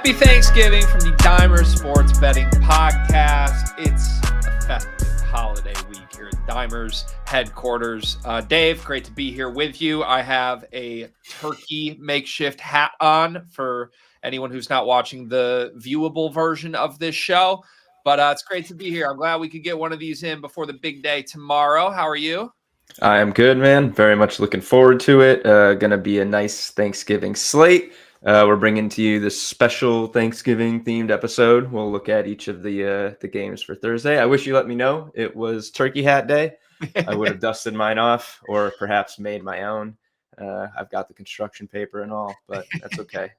Happy Thanksgiving from the Dimer Sports Betting Podcast. It's a festive holiday week here at Dimer's headquarters. Dave, great to be here with you. I have a turkey makeshift hat on for anyone who's not watching the viewable version of this show. But it's great to be here. I'm glad we could get one of these in before the big day tomorrow. How are you? I am good, man. Very much looking forward to it. Going to be a nice Thanksgiving slate. We're bringing to you this special Thanksgiving-themed episode. We'll look at each of the games for Thursday. I wish you let me know it was Turkey Hat Day. I would have dusted mine off or perhaps made my own. I've got the construction paper and all, but that's okay.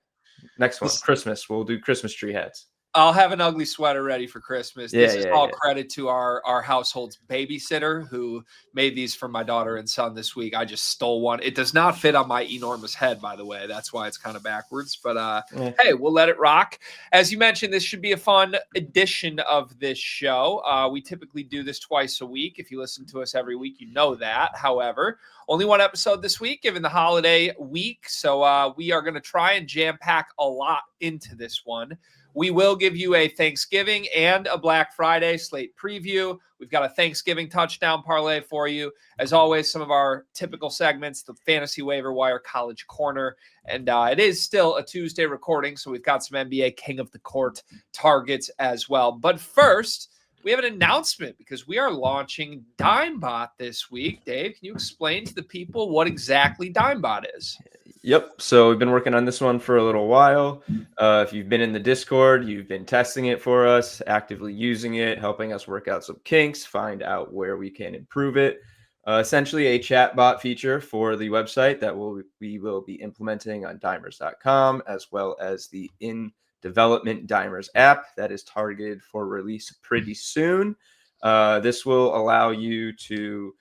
Next one, Christmas. We'll do Christmas tree hats. I'll have an ugly sweater ready for Christmas. This is all credit to our household's babysitter who made these for my daughter and son this week. I just stole one. It does not fit on my enormous head, by the way. That's why it's kind of backwards. But hey, we'll let it rock. As you mentioned, this should be a fun edition of this show. We typically do this twice a week. If you listen to us every week, you know that. However, only one episode this week, given the holiday week. So we are going to try and jam-pack a lot into this one. We will give you a Thanksgiving and a Black Friday slate preview. We've got a Thanksgiving touchdown parlay for you. As always, some of our typical segments, the Fantasy Waiver Wire College Corner. And it is still a Tuesday recording, so we've got some NBA King of the Court targets as well. But first, we have an announcement because we are launching DimeBot this week. Dave, can you explain to the people what exactly DimeBot is? Yep. So we've been working on this one for a little while. If you've been in the Discord, you've been testing it for us, actively using it, helping us work out some kinks, find out where we can improve it. Essentially a chatbot feature for the website that we will be implementing on dimers.com, as well as the in-development Dimers app that is targeted for release pretty soon. This will allow you to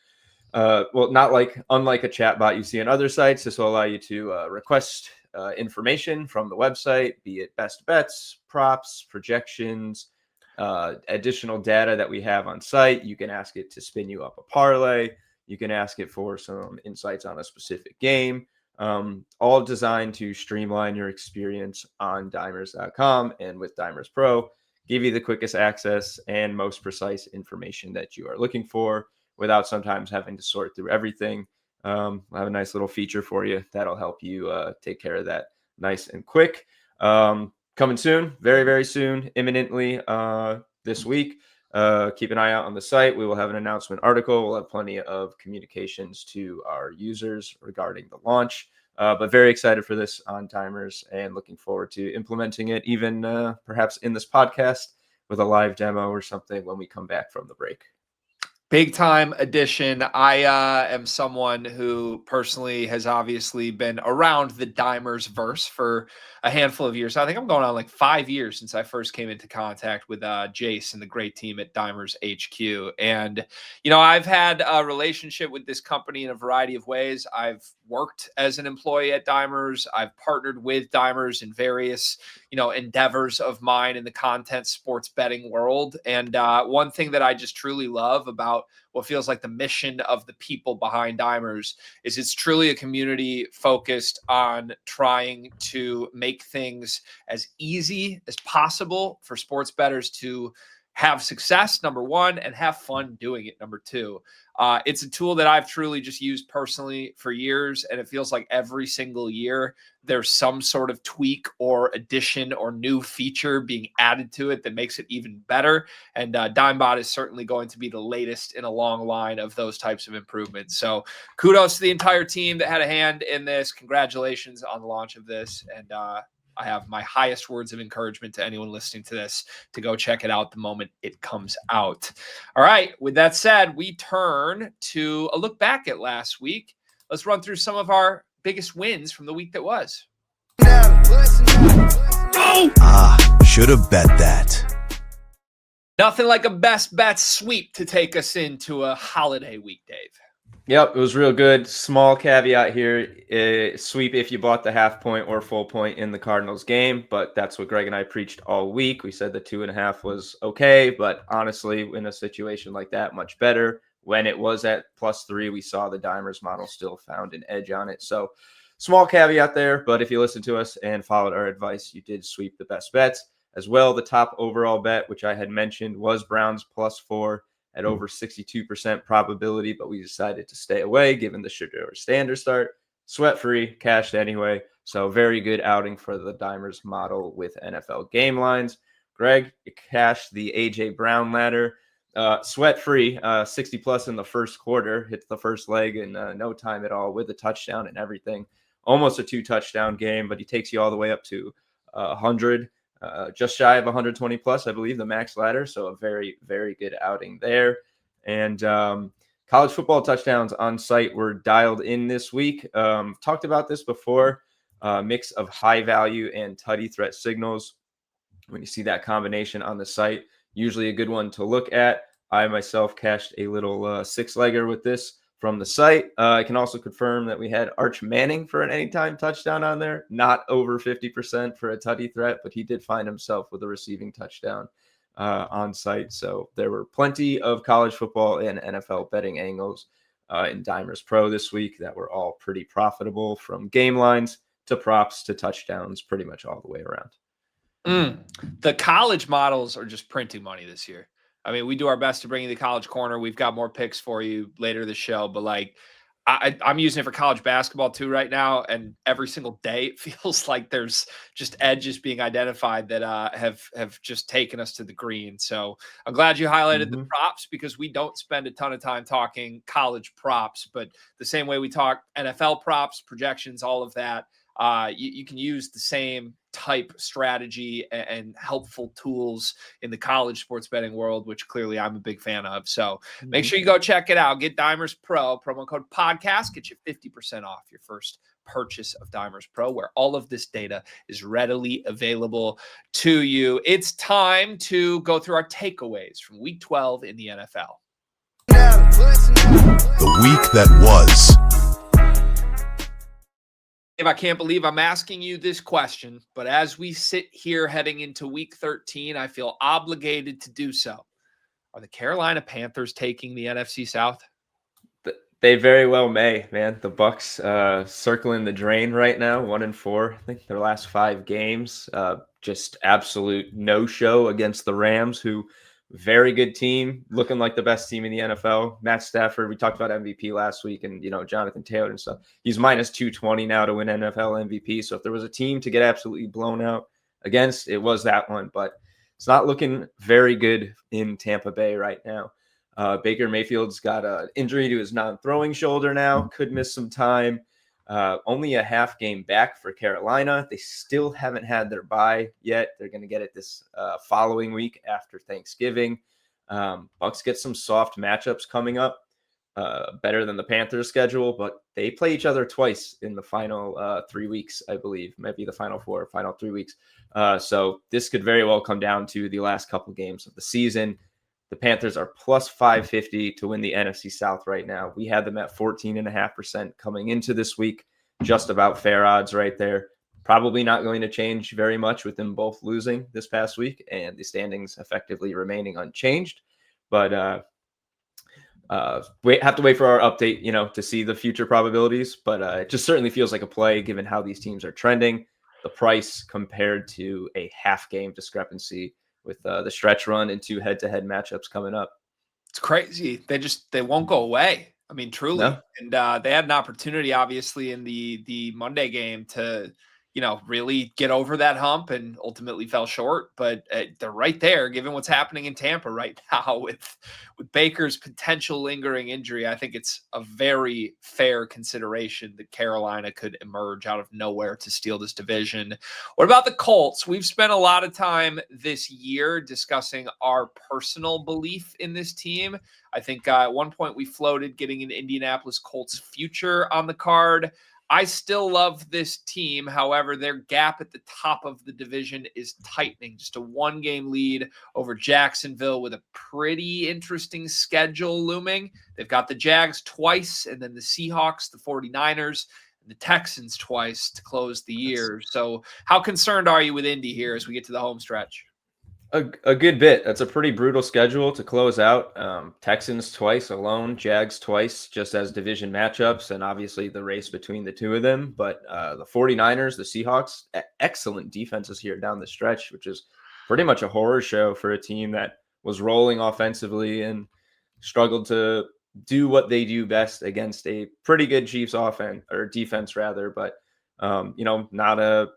unlike a chatbot you see on other sites, this will allow you to request information from the website, be it best bets, props, projections, additional data that we have on site. You can ask it to spin you up a parlay. You can ask it for some insights on a specific game, all designed to streamline your experience on dimers.com and with Dimers Pro, give you the quickest access and most precise information that you are looking for, without sometimes having to sort through everything. I'll have a nice little feature for you that'll help you take care of that nice and quick. Coming soon, very, very soon, imminently this week. Keep an eye out on the site. We will have an announcement article. We'll have plenty of communications to our users regarding the launch. But very excited for this on Dimers and looking forward to implementing it, even perhaps in this podcast with a live demo or something when we come back from the break. Big time edition. I am someone who personally has obviously been around the Dimers verse for a handful of years. I think I'm going on like 5 years since I first came into contact with Jace and the great team at Dimers HQ. And, you know, I've had a relationship with this company in a variety of ways. I've worked as an employee at Dimers. I've partnered with Dimers in various, endeavors of mine in the content sports betting world. And one thing that I just truly love about what feels like the mission of the people behind Dimers is it's truly a community focused on trying to make things as easy as possible for sports bettors to have success, number one, and have fun doing it, number two. It's a tool that I've truly just used personally for years, and it feels like every single year there's some sort of tweak or addition or new feature being added to it that makes it even better. And DimeBot is certainly going to be the latest in a long line of those types of improvements. So kudos to the entire team that had a hand in this. Congratulations on the launch of this. And I have my highest words of encouragement to anyone listening to this to go check it out the moment it comes out. All right. With that said, we turn to a look back at last week. Let's run through some of our biggest wins from the week that was. Should have bet that. Nothing like a best bet sweep to take us into a holiday week, Dave. Yep, it was real good. Small caveat here, sweep if you bought the half point or full point in the Cardinals game, but that's what Greg and I preached all week. We said the 2.5 was okay, but honestly, in a situation like that, much better. When it was at +3, we saw the Dimers model still found an edge on it. So small caveat there, but if you listened to us and followed our advice, you did sweep the best bets. As well, the top overall bet, which I had mentioned, was Browns +4 at over 62% probability, but we decided to stay away given the Shedeur standard start. Sweat-free, cashed anyway. So very good outing for the Dimers model with NFL game lines. Greg, you cashed the A.J. Brown ladder. Sweat-free, 60+ in the first quarter. Hit the first leg in no time at all with a touchdown and everything. Almost a 2-touchdown game, but he takes you all the way up to 100. Just shy of 120 plus, I believe, the max ladder. So a very, very good outing there. And college football touchdowns on site were dialed in this week. Talked about this before. Mix of high value and tutty threat signals. When you see that combination on the site, usually a good one to look at. I myself cashed a little six-legger with this from the site. I can also confirm that we had Arch Manning for an anytime touchdown on there, not over 50% for a tutty threat, but he did find himself with a receiving touchdown on site. So there were plenty of college football and NFL betting angles in Dimers Pro this week that were all pretty profitable, from game lines to props to touchdowns, pretty much all the way around. The college models are just printing money this year. I mean, we do our best to bring you the college corner. We've got more picks for you later this show, but like I'm using it for college basketball too right now. And every single day it feels like there's just edges being identified that have just taken us to the green. So I'm glad you highlighted the props, because we don't spend a ton of time talking college props, but the same way we talk NFL props, projections, all of that, you can use the same type strategy and helpful tools in the college sports betting world, which clearly I'm a big fan of. So make sure you go check it out. Get Dimers Pro, promo code podcast, get you 50% off your first purchase of Dimers Pro, where all of this data is readily available to you. It's time to go through our takeaways from week 12 in the NFL. The week that was. I can't believe I'm asking you this question, but as we sit here heading into week 13, I feel obligated to do so. Are the Carolina Panthers taking the NFC South? They very well may, man. The Bucks circling the drain right now, 1-4. I think their last 5 games, just absolute no-show against the Rams, who very good team, looking like the best team in the NFL. Matt Stafford, we talked about MVP last week, and Jonathan Taylor and stuff. He's minus 220 now to win NFL MVP. So if there was a team to get absolutely blown out against, it was that one. But it's not looking very good in Tampa Bay right now. Baker Mayfield's got an injury to his non-throwing shoulder now, could miss some time. Only a half game back for Carolina. They still haven't had their bye yet. They're going to get it this following week after Thanksgiving. Bucks get some soft matchups coming up, better than the Panthers schedule, but they play each other twice in the final 3 weeks, I believe. Might be the final 4 or final 3 weeks. So this could very well come down to the last couple games of the season. The Panthers are plus 550 to win the NFC South right now. We had them at 14.5% coming into this week. Just about fair odds right there. Probably not going to change very much with them both losing this past week and the standings effectively remaining unchanged. But we have to wait for our update, to see the future probabilities. But it just certainly feels like a play given how these teams are trending. The price compared to a half game discrepancy with the stretch run and 2 head-to-head matchups coming up. It's crazy. They won't go away. I mean, truly. No. And they had an opportunity, obviously, in the Monday game to, really get over that hump, and ultimately fell short. But they're right there, given what's happening in Tampa right now with Baker's potential lingering injury. I think it's a very fair consideration that Carolina could emerge out of nowhere to steal this division. What about the Colts? We've spent a lot of time this year discussing our personal belief in this team. I think at one point we floated getting an Indianapolis Colts future on the card. I still love this team. However, their gap at the top of the division is tightening. Just a 1-game lead over Jacksonville with a pretty interesting schedule looming. They've got the Jags twice, and then the Seahawks, the 49ers, and the Texans twice to close the year. So how concerned are you with Indy here as we get to the home stretch? A good bit. That's a pretty brutal schedule to close out. Texans twice alone, Jags twice, just as division matchups, and obviously the race between the two of them. But the 49ers, the Seahawks, excellent defenses here down the stretch, which is pretty much a horror show for a team that was rolling offensively and struggled to do what they do best against a pretty good Chiefs offense or defense rather. But not a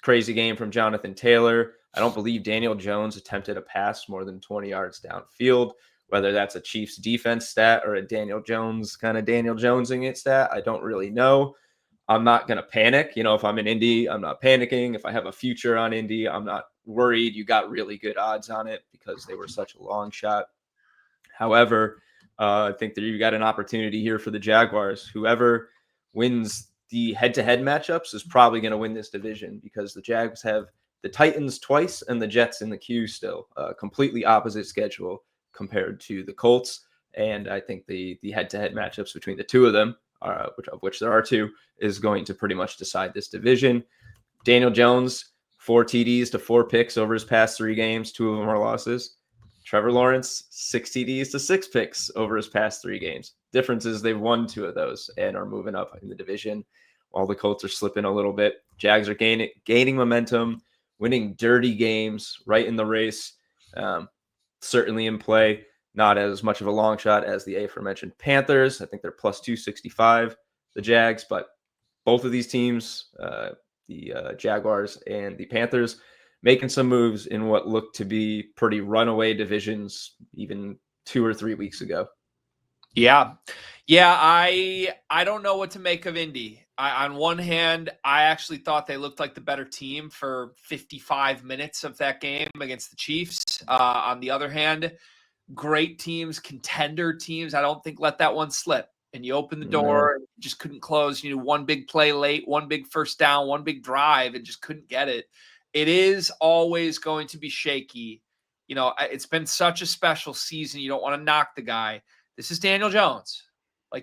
crazy game from Jonathan Taylor. I don't believe Daniel Jones attempted a pass more than 20 yards downfield. Whether that's a Chiefs defense stat or a Daniel Jones kind of Daniel Jonesing it stat, I don't really know. I'm not going to panic. If I'm in Indy, I'm not panicking. If I have a future on Indy, I'm not worried. You got really good odds on it because they were such a long shot. However, I think that you got an opportunity here for the Jaguars. Whoever wins the head-to-head matchups is probably going to win this division because the Jags have the Titans twice and the Jets in the queue still. Completely opposite schedule compared to the Colts. And I think the head-to-head matchups between the two of them, which there are two, is going to pretty much decide this division. Daniel Jones, 4 TDs to 4 picks over his past 3 games. 2 of them are losses. Trevor Lawrence, 6 TDs to 6 picks over his past 3 games. Difference is they've won 2 of those and are moving up in the division while the Colts are slipping a little bit. Jags are gaining momentum, winning dirty games right in the race. Certainly in play. Not as much of a long shot as the aforementioned Panthers. I think they're plus 265, the Jags, but both of these teams, the Jaguars and the Panthers, making some moves in what looked to be pretty runaway divisions even 2 or 3 weeks ago. Yeah. I don't know what to make of Indy. On one hand, I actually thought they looked like the better team for 55 minutes of that game against the Chiefs. On the other hand, great teams, contender teams, I don't think let that one slip. And you open the door, and just couldn't close. One big play late, one big first down, one big drive, and just couldn't get it. It is always going to be shaky. It's been such a special season. You don't want to knock the guy. This is Daniel Jones.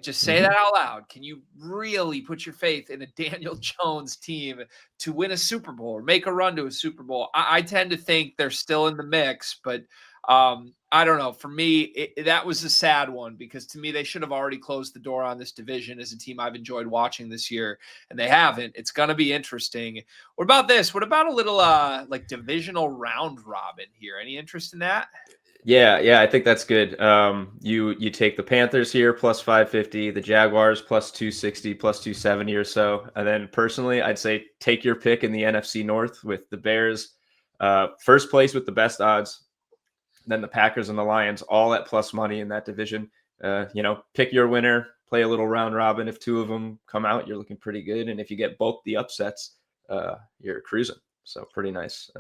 Just say that out loud. Can you really put your faith in a Daniel Jones team to win a Super Bowl or make a run to a Super Bowl? I tend to think they're still in the mix, but I don't know. For me, that was a sad one because to me, they should have already closed the door on this division as a team I've enjoyed watching this year, and they haven't. It's going to be interesting. What about this? What about a little divisional round robin here? Any interest in that? Yeah, I think that's good. You take the Panthers here plus 550, the Jaguars plus 260, plus 270 or so. And then personally, I'd say take your pick in the NFC North with the Bears, first place with the best odds. Then the Packers and the Lions all at plus money in that division. Pick your winner, play a little round robin. If 2 of them come out, you're looking pretty good. And if you get both the upsets, you're cruising. So pretty nice.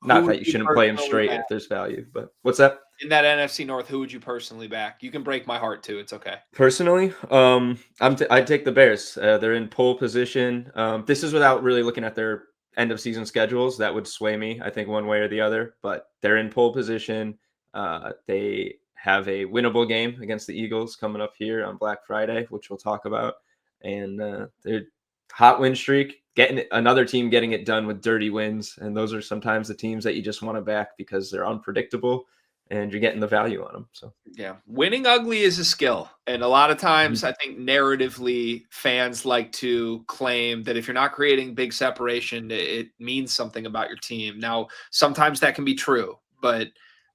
Not that you shouldn't play them straight if there's value, but what's that? In that NFC North, who would you personally back? You can break my heart too. It's okay. Personally, I'd take the Bears. They're in pole position. This is without really looking at their end of season schedules. That would sway me, I think, one way or the other. But they're in pole position. They have a winnable game against the Eagles coming up here on Black Friday, which we'll talk about. And they're hot win streak. Getting another team getting it done with dirty wins, and those are sometimes the teams that you just want to back because they're unpredictable and you're getting the value on them. So yeah, winning ugly is a skill, and a lot of times I think narratively fans like to claim that if you're not creating big separation, it means something about your team. Now, sometimes that can be true, but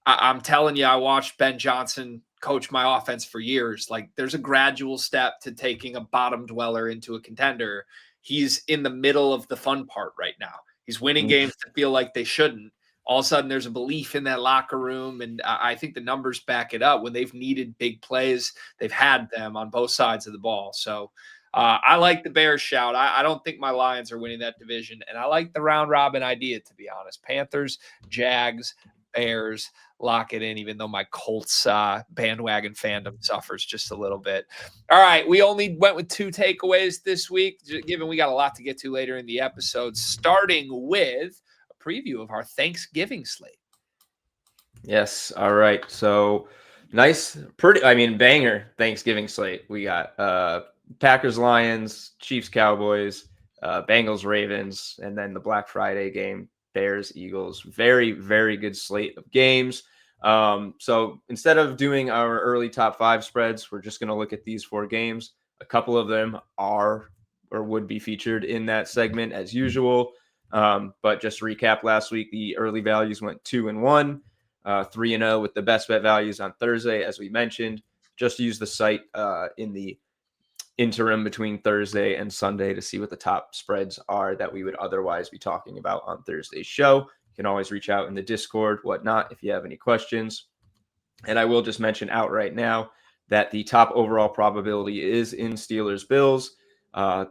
I'm telling you, I watched Ben Johnson coach my offense for years. There's a gradual step to taking a bottom dweller into a contender. He's in the middle of the fun part right now. He's winning games that feel like they shouldn't. All of a sudden, there's a belief in that locker room, and I think the numbers back it up. When they've needed big plays, they've had them on both sides of the ball. So I like the Bears shout. I don't think my Lions are winning that division, and I like the round robin idea, to be honest. Panthers, Jags, Bears, lock it in, even though my Colts bandwagon fandom suffers just a little bit. All right, we only went with 2 takeaways this week, given we got a lot to get to later in the episode, starting with a preview of our Thanksgiving slate. Yes, all right. So nice, banger Thanksgiving slate. We got Packers, Lions, Chiefs, Cowboys, Bengals, Ravens, and then the Black Friday game, Bears, Eagles. Very, very good slate of games. So instead of doing our early top 5 spreads, we're just going to look at these 4 games. A couple of them are or would be featured in that segment as usual. But just to recap, last week, the early values went 2-1, 3-0 with the best bet values on Thursday, as we mentioned. Just use the site in the interim between Thursday and Sunday to see what the top spreads are that we would otherwise be talking about on Thursday's show. You can always reach out in the Discord, whatnot, if you have any questions. And I will just mention out right now that the top overall probability is in Steelers-Bills.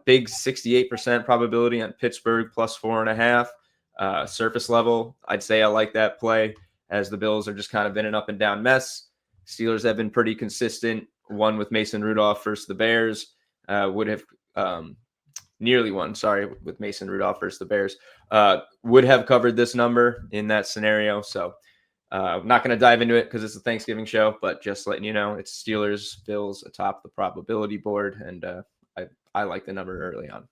Big 68% probability on Pittsburgh plus 4.5. Surface level, I'd say I like that play as the Bills are just kind of been an up and down mess. Steelers have been pretty consistent. One with Mason Rudolph versus the Bears. Would have nearly won, with Mason Rudolph versus the Bears. Would have covered this number in that scenario. So I'm not going to dive into it because it's a Thanksgiving show, but just letting you know, it's Steelers, Bills atop the probability board, and I like the number early on.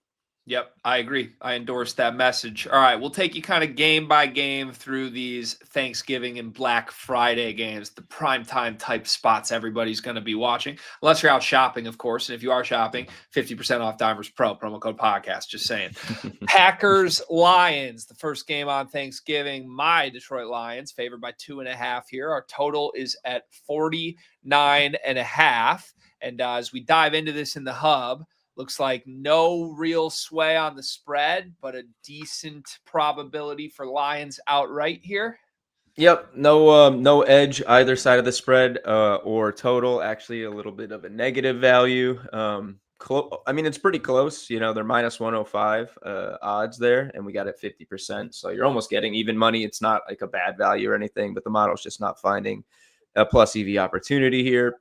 Yep, I agree. I endorse that message. All right, we'll take you kind of game by game through these Thanksgiving and Black Friday games, the primetime type spots everybody's going to be watching, unless you're out shopping, of course. And if you are shopping, 50% off Dimers Pro, promo code podcast, just saying. Packers, Lions, the first game on Thanksgiving. My Detroit Lions favored by 2.5 here. Our total is at 49.5. And as we dive into this in the hub, looks like no real sway on the spread, but a decent probability for Lions outright here. Yep, no edge either side of the spread or total. Actually, a little bit of a negative value. I mean, it's pretty close. You know, they're minus 105 odds there, and we got it 50%. So you're almost getting even money. It's not like a bad value or anything, but the model's just not finding a plus EV opportunity here.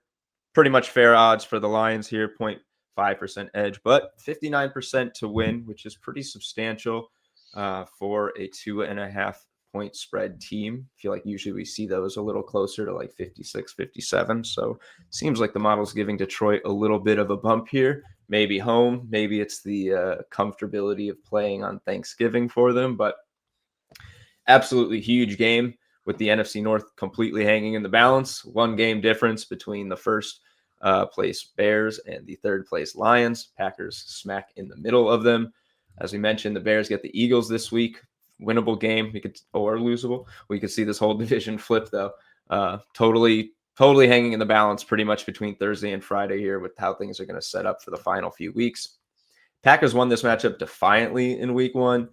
Pretty much fair odds for the Lions here, 0.5% edge, but 59% to win, which is pretty substantial for a 2.5 point spread team. I feel like usually we see those a little closer to like 56, 57. So seems like the model's giving Detroit a little bit of a bump here. Maybe home, maybe it's the comfortability of playing on Thanksgiving for them, but absolutely huge game with the NFC North completely hanging in the balance. 1 game difference between the first place Bears and the third place Lions. Packers smack in the middle of them. As we mentioned, the Bears get the Eagles this week. Winnable game, or losable. We could see this whole division flip though. Totally hanging in the balance pretty much between Thursday and Friday here with how things are going to set up for the final few weeks. Packers won this matchup defiantly in week 1.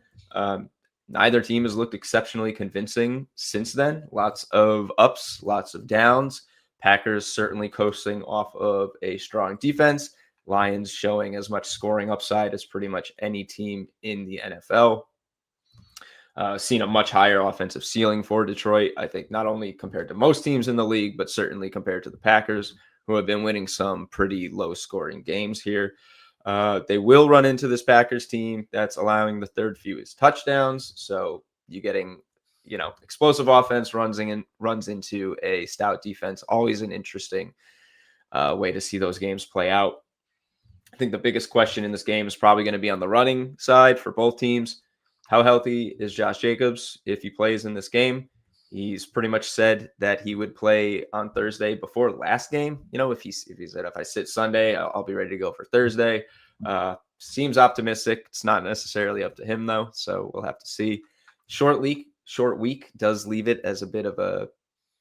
Neither team has looked exceptionally convincing since then. Lots of ups, lots of downs. Packers certainly coasting off of a strong defense. Lions showing as much scoring upside as pretty much any team in the NFL. Seen a much higher offensive ceiling for Detroit, I think, not only compared to most teams in the league, but certainly compared to the Packers, who have been winning some pretty low-scoring games here. They will run into this Packers team that's allowing the third fewest touchdowns, so you're getting explosive offense runs into a stout defense. Always an interesting way to see those games play out. I think the biggest question in this game is probably going to be on the running side for both teams. How healthy is Josh Jacobs if he plays in this game? He's pretty much said that he would play on Thursday before last game. If he said, if I sit Sunday, I'll be ready to go for Thursday. Seems optimistic. It's not necessarily up to him though, so we'll have to see. Short week does leave it as a bit of a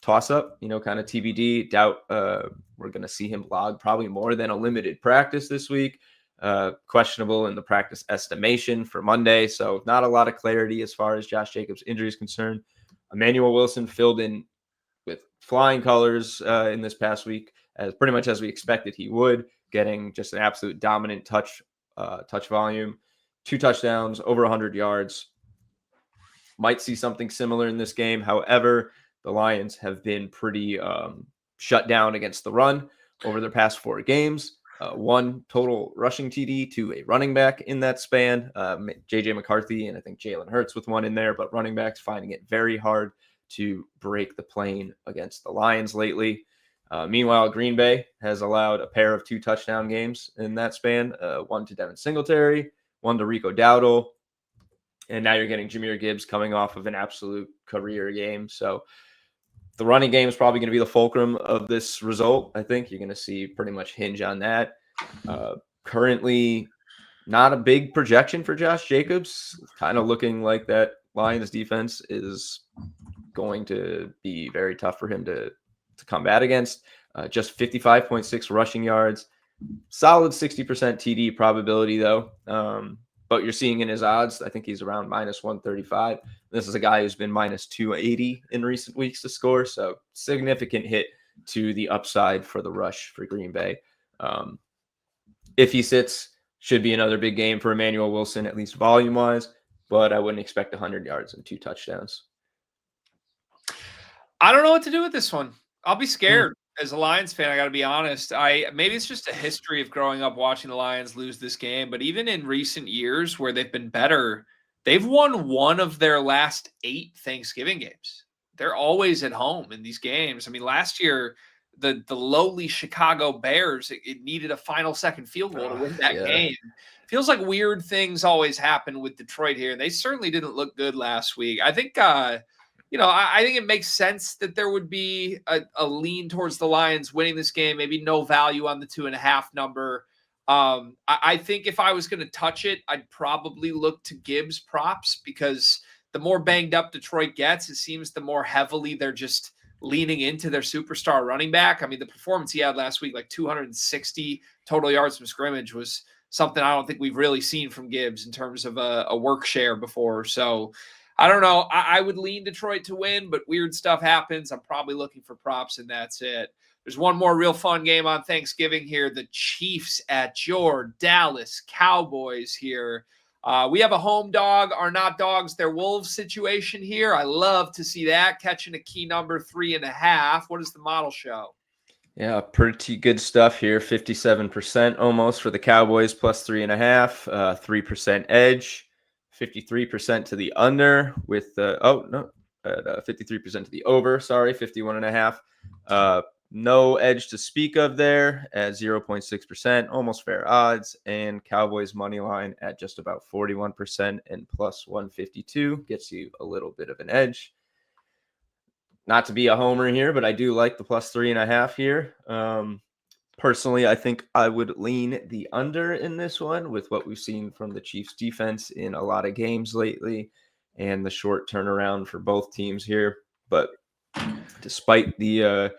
toss-up, kind of TBD. Doubt we're going to see him log probably more than a limited practice this week. Questionable in the practice estimation for Monday, so not a lot of clarity as far as Josh Jacobs' injury is concerned. Emmanuel Wilson filled in with flying colors in this past week, as pretty much as we expected he would, getting just an absolute dominant touch volume, 2 touchdowns, over 100 yards. Might see something similar in this game. However, the Lions have been pretty shut down against the run over their past 4 games. 1 total rushing TD to a running back in that span. J.J. McCarthy and I think Jalen Hurts with 1 in there, but running backs finding it very hard to break the plane against the Lions lately. Meanwhile, Green Bay has allowed a pair of 2 touchdown games in that span. 1 to Devin Singletary, 1 to Rico Dowdle. And now you're getting Jahmyr Gibbs coming off of an absolute career game. So the running game is probably going to be the fulcrum of this result. I think you're going to see pretty much hinge on that. Currently, not a big projection for Josh Jacobs. Kind of looking like that Lions defense is going to be very tough for him to combat against. Just 55.6 rushing yards. Solid 60% TD probability, though. But you're seeing in his odds, I think he's around minus 135. This is a guy who's been minus 280 in recent weeks to score. So significant hit to the upside for the rush for Green Bay. If he sits, should be another big game for Emmanuel Wilson, at least volume-wise. But I wouldn't expect 100 yards and 2 touchdowns. I don't know what to do with this one. I'll be scared. As a Lions fan, I got to be honest. Maybe it's just a history of growing up watching the Lions lose this game, but even in recent years where they've been better, they've won one of their last 8 Thanksgiving games. They're always at home in these games. I mean, last year, the lowly Chicago Bears, it needed a final second field goal to win that game. Feels like weird things always happen with Detroit here. They certainly didn't look good last week. I think I think it makes sense that there would be a lean towards the Lions winning this game, maybe no value on the 2.5 number. I think if I was going to touch it, I'd probably look to Gibbs props because the more banged up Detroit gets, it seems the more heavily they're just leaning into their superstar running back. I mean, the performance he had last week, like 260 total yards from scrimmage, was something I don't think we've really seen from Gibbs in terms of a work share before. So I don't know. I would lean Detroit to win, but weird stuff happens. I'm probably looking for props, and that's it. There's one more real fun game on Thanksgiving here. The Chiefs at your Dallas Cowboys here. We have a home dog are not dogs. They're wolves situation here. I love to see that. Catching a key number 3.5. What does the model show? Yeah, pretty good stuff here. 57% almost for the Cowboys plus 3.5, 3% edge. 53% to the under with 53% to the over. Sorry, 51.5. No edge to speak of there at 0.6%, almost fair odds. And Cowboys money line at just about 41% and plus 152 gets you a little bit of an edge. Not to be a homer here, but I do like the plus 3.5 here. Personally, I think I would lean the under in this one with what we've seen from the Chiefs defense in a lot of games lately and the short turnaround for both teams here. But despite the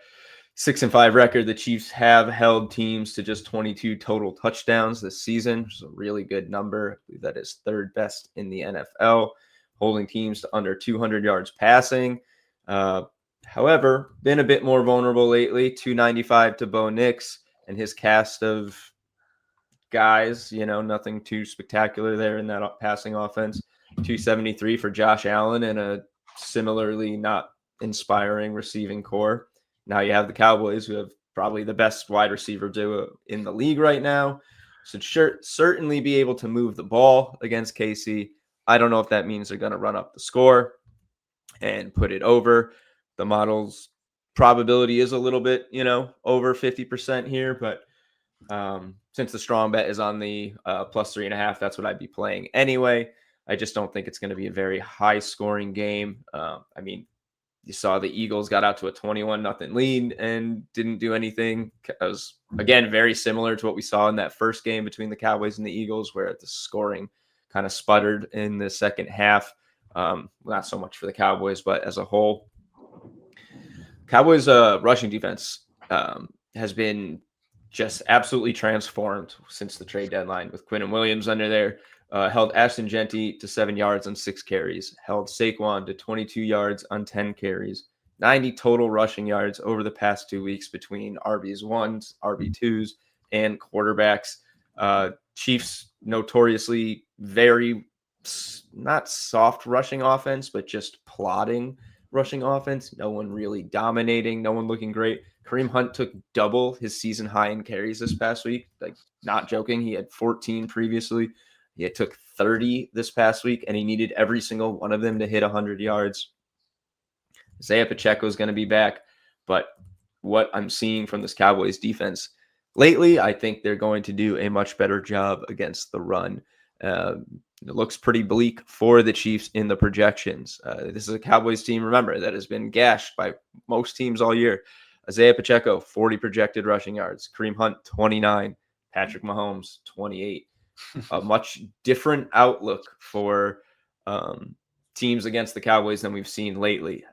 6-5 record, the Chiefs have held teams to just 22 total touchdowns this season, which is a really good number. I believe that is 3rd best in the NFL, holding teams to under 200 yards passing. However, been a bit more vulnerable lately. 295 to Bo Nix and his cast of guys, nothing too spectacular there in that passing offense. 273 for Josh Allen and a similarly not inspiring receiving core. Now you have the Cowboys, who have probably the best wide receiver duo in the league right now. So certainly be able to move the ball against KC. I don't know if that means they're going to run up the score and put it over. The model's probability is a little bit, over 50% here, but since the strong bet is on the plus 3.5, that's what I'd be playing anyway. I just don't think it's going to be a very high scoring game. You saw the Eagles got out to a 21-0 lead and didn't do anything. It was, again, very similar to what we saw in that first game between the Cowboys and the Eagles, where the scoring kind of sputtered in the second half. Not so much for the Cowboys, but as a whole. Cowboys' rushing defense has been just absolutely transformed since the trade deadline with Quinn and Williams under there. Held Ashton Genty to 7 yards on 6 carries. Held Saquon to 22 yards on 10 carries. 90 total rushing yards over the past 2 weeks between RB1s, RB2s, and quarterbacks. Chiefs notoriously very not soft rushing offense, but just plodding rushing offense. No one really dominating. No one looking great. Kareem Hunt took double his season high in carries this past week. Like, not joking. He had 14 previously. He took 30 this past week, and he needed every single one of them to hit 100 yards. Isaiah Pacheco is going to be back, but what I'm seeing from this Cowboys defense lately, I think they're going to do a much better job against the run. It looks pretty bleak for the Chiefs in the projections. This is a Cowboys team, remember, that has been gashed by most teams all year. Isaiah Pacheco, 40 projected rushing yards. Kareem Hunt, 29. Patrick Mahomes, 28. A much different outlook for teams against the Cowboys than we've seen lately.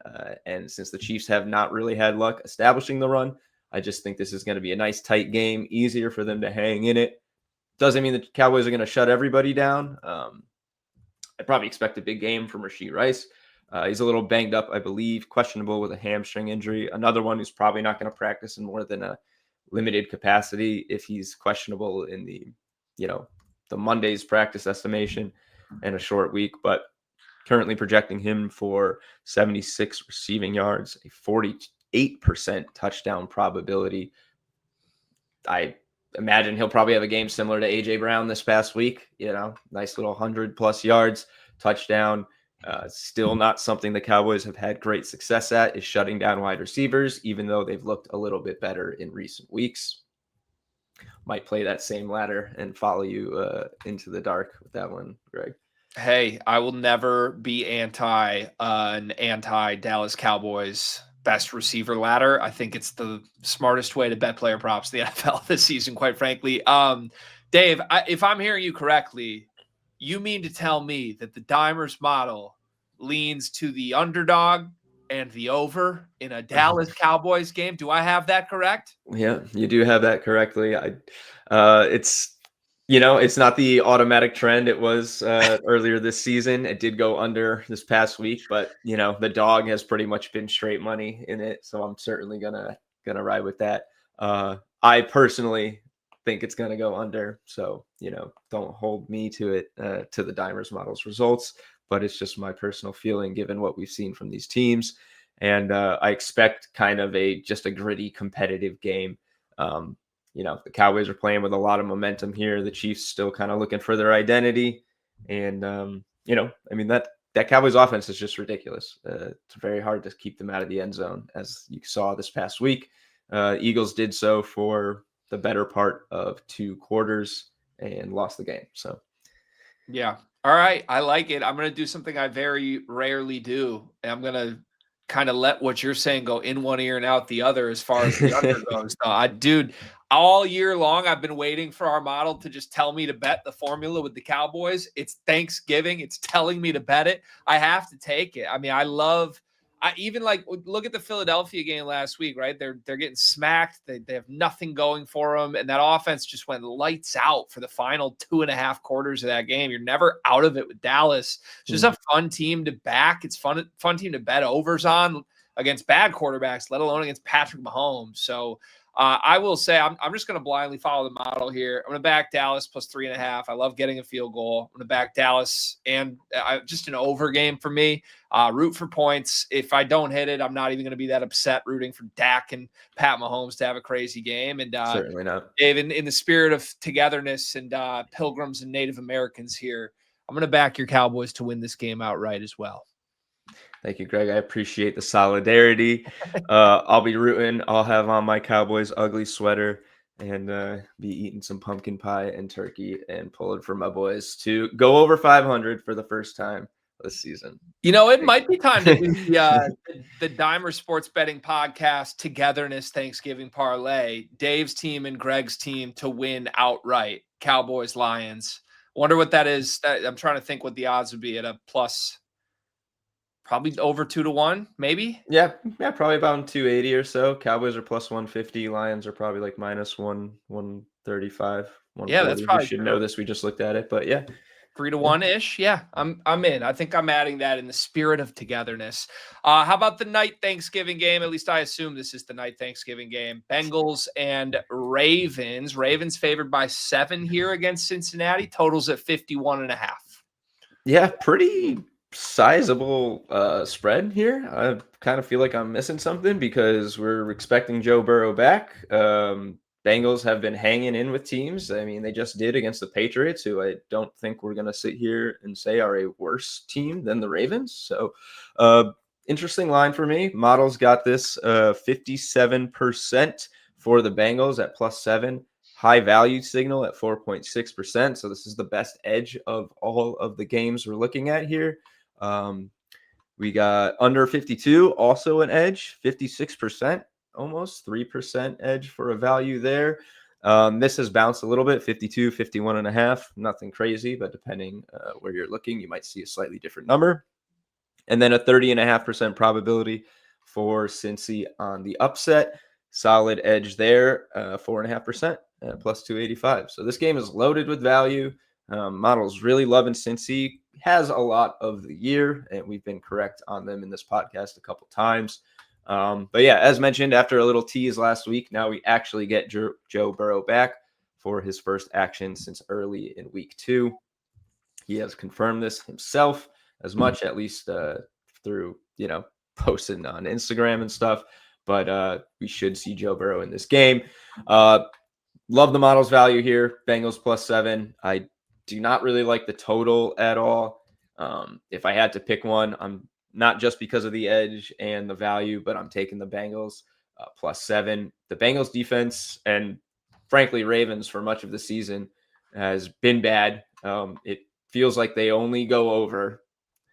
And since the Chiefs have not really had luck establishing the run, I just think this is going to be a nice tight game, easier for them to hang in it. Doesn't mean the Cowboys are going to shut everybody down. I probably expect a big game from Rashee Rice. He's a little banged up, I believe, questionable with a hamstring injury. Another one who's probably not going to practice in more than a limited capacity if he's questionable in the Monday's practice estimation and a short week, but currently projecting him for 76 receiving yards, a 48% touchdown probability. I imagine he'll probably have a game similar to A.J. Brown this past week, nice little 100+ yards, touchdown. Still not something the Cowboys have had great success at, is shutting down wide receivers, even though they've looked a little bit better in recent weeks. Might play that same ladder and follow you into the dark with that one, Greg. Hey, I will never be an anti-Dallas Cowboys best receiver ladder. I think it's the smartest way to bet player props in the NFL this season, quite frankly. Dave, if I'm hearing you correctly, you mean to tell me that the Dimers model leans to the underdog and the over in a Dallas Cowboys game? Do I have that correct? Yeah, you do have that correctly. It's not the automatic trend it was earlier this season. It did go under this past week, but the dog has pretty much been straight money in it, so I'm certainly gonna ride with that. I personally think it's gonna go under, so don't hold me to it to the Dimers model's results, but it's just my personal feeling given what we've seen from these teams, and I expect kind of just a gritty competitive game. The Cowboys are playing with a lot of momentum here. The Chiefs still kind of looking for their identity. And, that Cowboys offense is just ridiculous. It's very hard to keep them out of the end zone, as you saw this past week. Eagles did so for the better part of 2 quarters and lost the game. So, yeah. All right. I like it. I'm going to do something I very rarely do. And I'm going to kind of let what you're saying go in one ear and out the other as far as the under goes. Dude, all year long, I've been waiting for our model to just tell me to bet the formula with the Cowboys. It's Thanksgiving. It's telling me to bet it. I have to take it. I mean, I even look at the Philadelphia game last week, right? They're getting smacked. They have nothing going for them. And that offense just went lights out for the final 2.5 quarters of that game. You're never out of it with Dallas. It's just a fun team to back. It's fun team to bet overs on against bad quarterbacks, let alone against Patrick Mahomes. So I will say I'm just going to blindly follow the model here. I'm going to back Dallas plus 3.5. I love getting a field goal. I'm going to back Dallas and just an over game for me. Root for points. If I don't hit it, I'm not even going to be that upset rooting for Dak and Pat Mahomes to have a crazy game. And certainly not. Dave, in the spirit of togetherness and Pilgrims and Native Americans here, I'm going to back your Cowboys to win this game outright as well. Thank you, Greg. I appreciate the solidarity. I'll be rooting. I'll have on my Cowboys ugly sweater and be eating some pumpkin pie and turkey and pulling for my boys to go over 500 for the first time this season. It might be time to do the Dimer Sports Betting Podcast Togetherness Thanksgiving Parlay. Dave's team and Greg's team to win outright. Cowboys, Lions. Wonder what that is. I'm trying to think what the odds would be at a plus. Probably over 2-1, maybe. Yeah, probably about 280 or so. Cowboys are plus 150. Lions are probably like minus 135. Yeah, that's probably. We should know this. We just looked at it, but yeah, 3-1 ish. Yeah, I'm in. I think I'm adding that in the spirit of togetherness. How about the night Thanksgiving game? At least I assume this is the night Thanksgiving game. Bengals and Ravens. Ravens favored by 7 here against Cincinnati. Totals at 51.5. Yeah, pretty sizable spread here. I kind of feel like I'm missing something because we're expecting Joe Burrow back. Bengals have been hanging in with teams. I mean, they just did against the Patriots, who I don't think we're going to sit here and say are a worse team than the Ravens. So interesting line for me. Models got this 57% for the Bengals at plus 7. high value signal at 4.6%. So this is the best edge of all of the games we're looking at here. We got under 52, also an edge, 56%, almost 3% edge for a value there. This has bounced a little bit, 52, 51.5, nothing crazy, but depending where you're looking, you might see a slightly different number. And then a 30.5% probability for Cincy on the upset. Solid edge there, 4.5%, plus 285. So this game is loaded with value. Models really loving Cincy. Has a lot of the year, and we've been correct on them in this podcast a couple times. But yeah, as mentioned, after a little tease last week, now we actually get Joe Burrow back for his first action since early in week 2. He has confirmed this himself as much, at least through, posting on Instagram and stuff. But we should see Joe Burrow in this game. Love the model's value here. Bengals +7. I do not really like the total at all. If I had to pick one, I'm not just because of the edge and the value, but I'm taking the Bengals +7. The Bengals defense and frankly Ravens for much of the season has been bad. It feels like they only go over.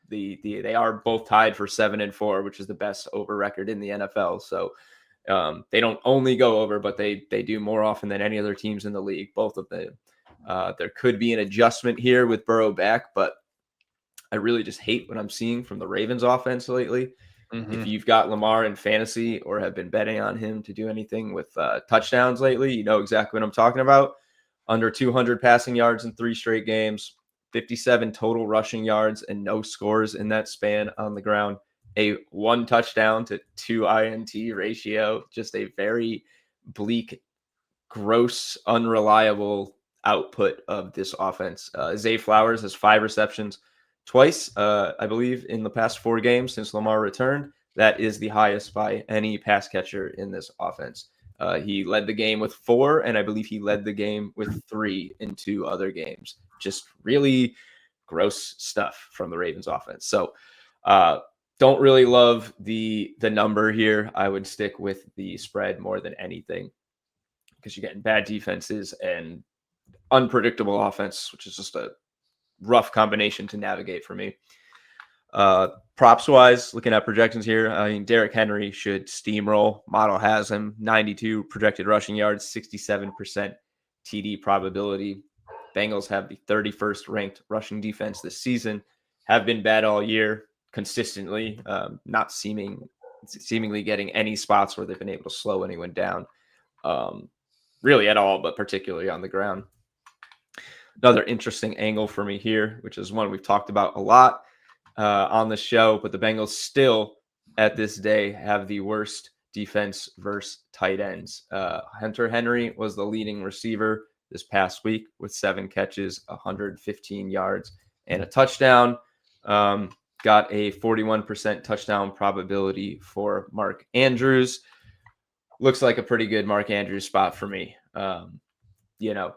They are both tied for 7-4, which is the best over record in the NFL. So they don't only go over, but they do more often than any other teams in the league. Both of them. There could be an adjustment here with Burrow back, but I really just hate what I'm seeing from the Ravens offense lately. If you've got Lamar in fantasy or have been betting on him to do anything with touchdowns lately, you know exactly what I'm talking about. Under 200 passing yards in 3 straight games, 57 total rushing yards, and no scores in that span on the ground. A 1 touchdown to 2 INT ratio. Just a very bleak, gross, unreliable output of this offense. Zay Flowers has 5 receptions twice, I believe, in the past 4 games since Lamar returned. That is the highest by any pass catcher in this offense. He led the game with 4, and I believe he led the game with 3 in 2 other games. Just really gross stuff from the Ravens offense. So don't really love the number here. I would stick with the spread more than anything because you're getting bad defenses and unpredictable offense, which is just a rough combination to navigate for me. Props wise, looking at projections here, I mean, Derrick Henry should steamroll. Model has him 92 projected rushing yards, 67% TD probability. Bengals have the 31st ranked rushing defense this season, have been bad all year consistently, not seemingly getting any spots where they've been able to slow anyone down, really at all, but particularly on the ground. Another interesting angle for me here, which is one we've talked about a lot on the show, but the Bengals still at this day have the worst defense versus tight ends. Hunter Henry was the leading receiver this past week with 7 catches, 115 yards, and a touchdown. Got a 41% touchdown probability for Mark Andrews. Looks like a pretty good Mark Andrews spot for me.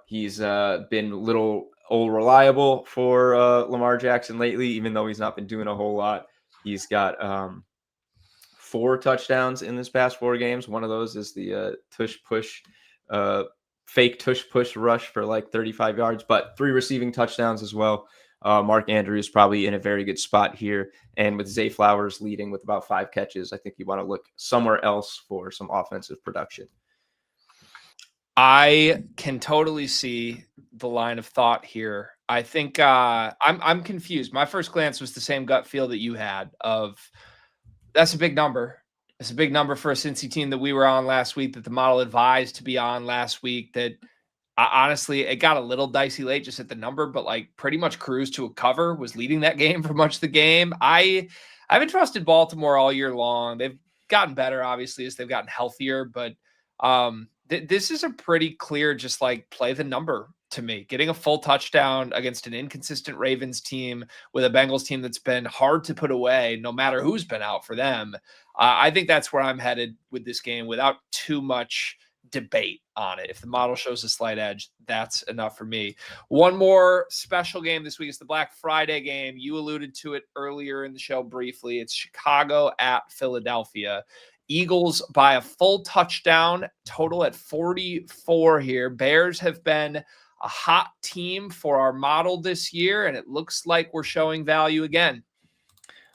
He's been a little old reliable for Lamar Jackson lately, even though he's not been doing a whole lot. He's got 4 touchdowns in this past 4 games. One of those is the fake tush push rush for like 35 yards, but 3 receiving touchdowns as well. Mark Andrews probably in a very good spot here. And with Zay Flowers leading with about 5 catches, I think you want to look somewhere else for some offensive production. I can totally see the line of thought here. I think I'm confused. My first glance was the same gut feel that you had of that's a big number. It's a big number for a Cincy team that we were on last week, that the model advised to be on last week, that honestly, it got a little dicey late just at the number, but like pretty much cruised to a cover, was leading that game for much of the game. I haven't trusted Baltimore all year long. They've gotten better, obviously, as they've gotten healthier, but this is a pretty clear, just like play the number to me. Getting a full touchdown against an inconsistent Ravens team with a Bengals team that's been hard to put away, no matter who's been out for them. I think that's where I'm headed with this game without too much debate on it. If the model shows a slight edge, that's enough for me. One more special game this week is the Black Friday game. You alluded to it earlier in the show briefly. It's Chicago at Philadelphia. Eagles by a full touchdown, total at 44 here. Bears have been a hot team for our model this year, and it looks like we're showing value again.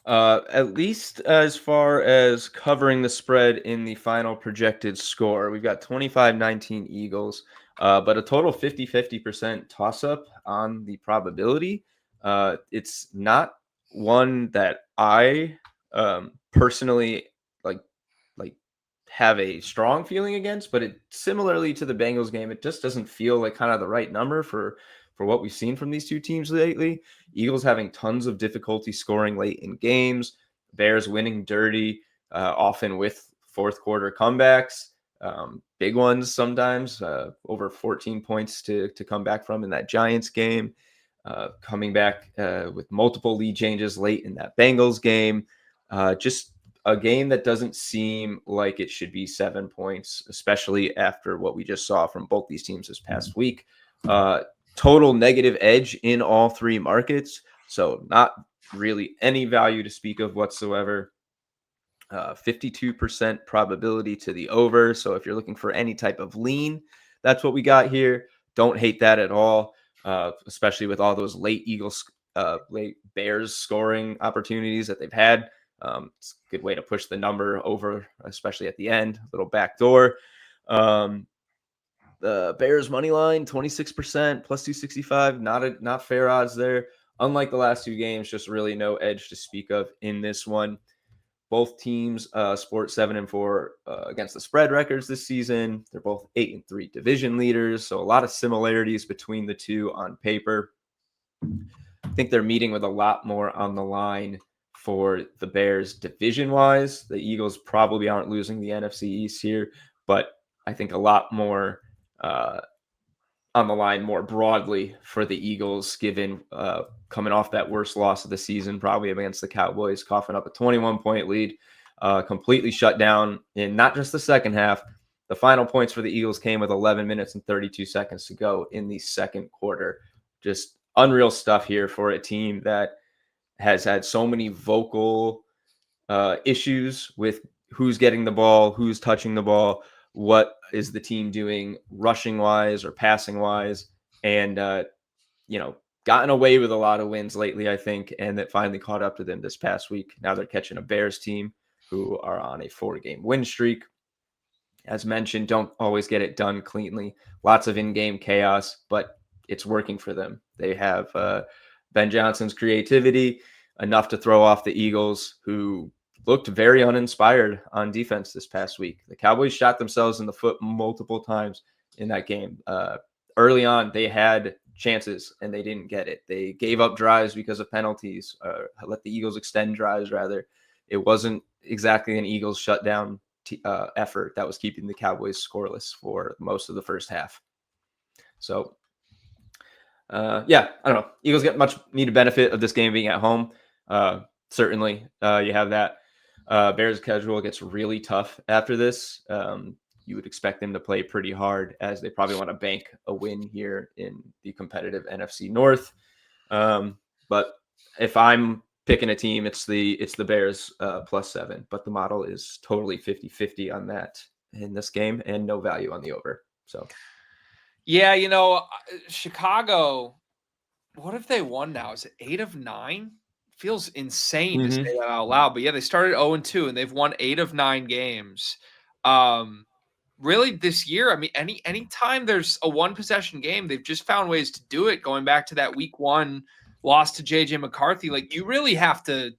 At least as far as covering the spread in the final projected score, we've got 25-19 Eagles, but a total 50-50% toss-up on the probability. It's not one that I personally like have a strong feeling against, but it similarly to the Bengals game, it just doesn't feel like kind of the right number for what we've seen from these two teams lately. Eagles having tons of difficulty scoring late in games, Bears winning dirty, often with fourth quarter comebacks, big ones sometimes, over 14 points to come back from in that Giants game, coming back with multiple lead changes late in that Bengals game. Just a game that doesn't seem like it should be 7 points, especially after what we just saw from both these teams this past week. Total negative edge in all three markets, so not really any value to speak of whatsoever. 52% probability to the over, so if you're looking for any type of lean, that's what we got here. Don't hate that at all, especially with all those late Bears scoring opportunities that they've had. It's a good way to push the number over, especially at the end, a little backdoor. The Bears money line, 26%, plus 265. Not fair odds there. Unlike the last two games, just really no edge to speak of in this one. Both teams sport 7-4 against the spread records this season. They're both 8-3 division leaders, so a lot of similarities between the two on paper. I think they're meeting with a lot more on the line for the Bears division-wise. The Eagles probably aren't losing the NFC East here, but I think a lot more on the line more broadly for the Eagles, given coming off that worst loss of the season, probably against the Cowboys, coughing up a 21-point lead, completely shut down in not just the second half. The final points for the Eagles came with 11 minutes and 32 seconds to go in the second quarter. Just unreal stuff here for a team that has had so many vocal issues with who's getting the ball, who's touching the ball, what is the team doing rushing wise or passing wise, and gotten away with a lot of wins lately, I think, and that finally caught up to them this past week. Now they're catching a Bears team who are on a 4-game win streak. As mentioned, don't always get it done cleanly. Lots of in-game chaos, but it's working for them. They have Ben Johnson's creativity, enough to throw off the Eagles, who looked very uninspired on defense this past week. The Cowboys shot themselves in the foot multiple times in that game. Early on, they had chances and they didn't get it. They gave up drives because of penalties, let the Eagles extend drives rather. It wasn't exactly an Eagles shutdown effort that was keeping the Cowboys scoreless for most of the first half. So, I don't know. Eagles get much needed benefit of this game being at home. Certainly, you have that. Bears' schedule gets really tough after this. You would expect them to play pretty hard, as they probably want to bank a win here in the competitive NFC North. But if I'm picking a team, it's the Bears +7. But the model is totally 50-50 on that in this game, and no value on the over. So, yeah, Chicago. What have they won now? Is it 8 of 9? Feels insane to say that out loud, but yeah, they started 0-2 and they've won 8 of 9 games. Really this year, I mean, anytime there's a one possession game, they've just found ways to do it. Going back to that week 1 loss to JJ McCarthy, like you really have to,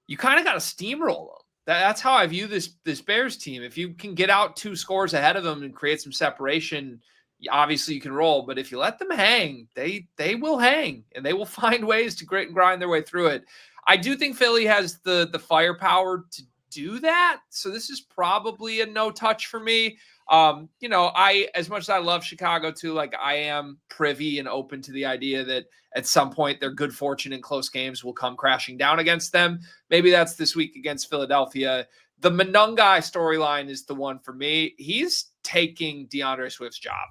you kind of got to steamroll them. That's how I view this Bears team. If you can get out 2 scores ahead of them and create some separation, obviously you can roll, but if you let them hang, they will hang and they will find ways to grit and grind their way through it. I do think Philly has the firepower to do that. So this is probably a no touch for me. I, as much as I love Chicago too, like I am privy and open to the idea that at some point their good fortune in close games will come crashing down against them. Maybe that's this week against Philadelphia. The Monungai storyline is the one for me. He's taking DeAndre Swift's job.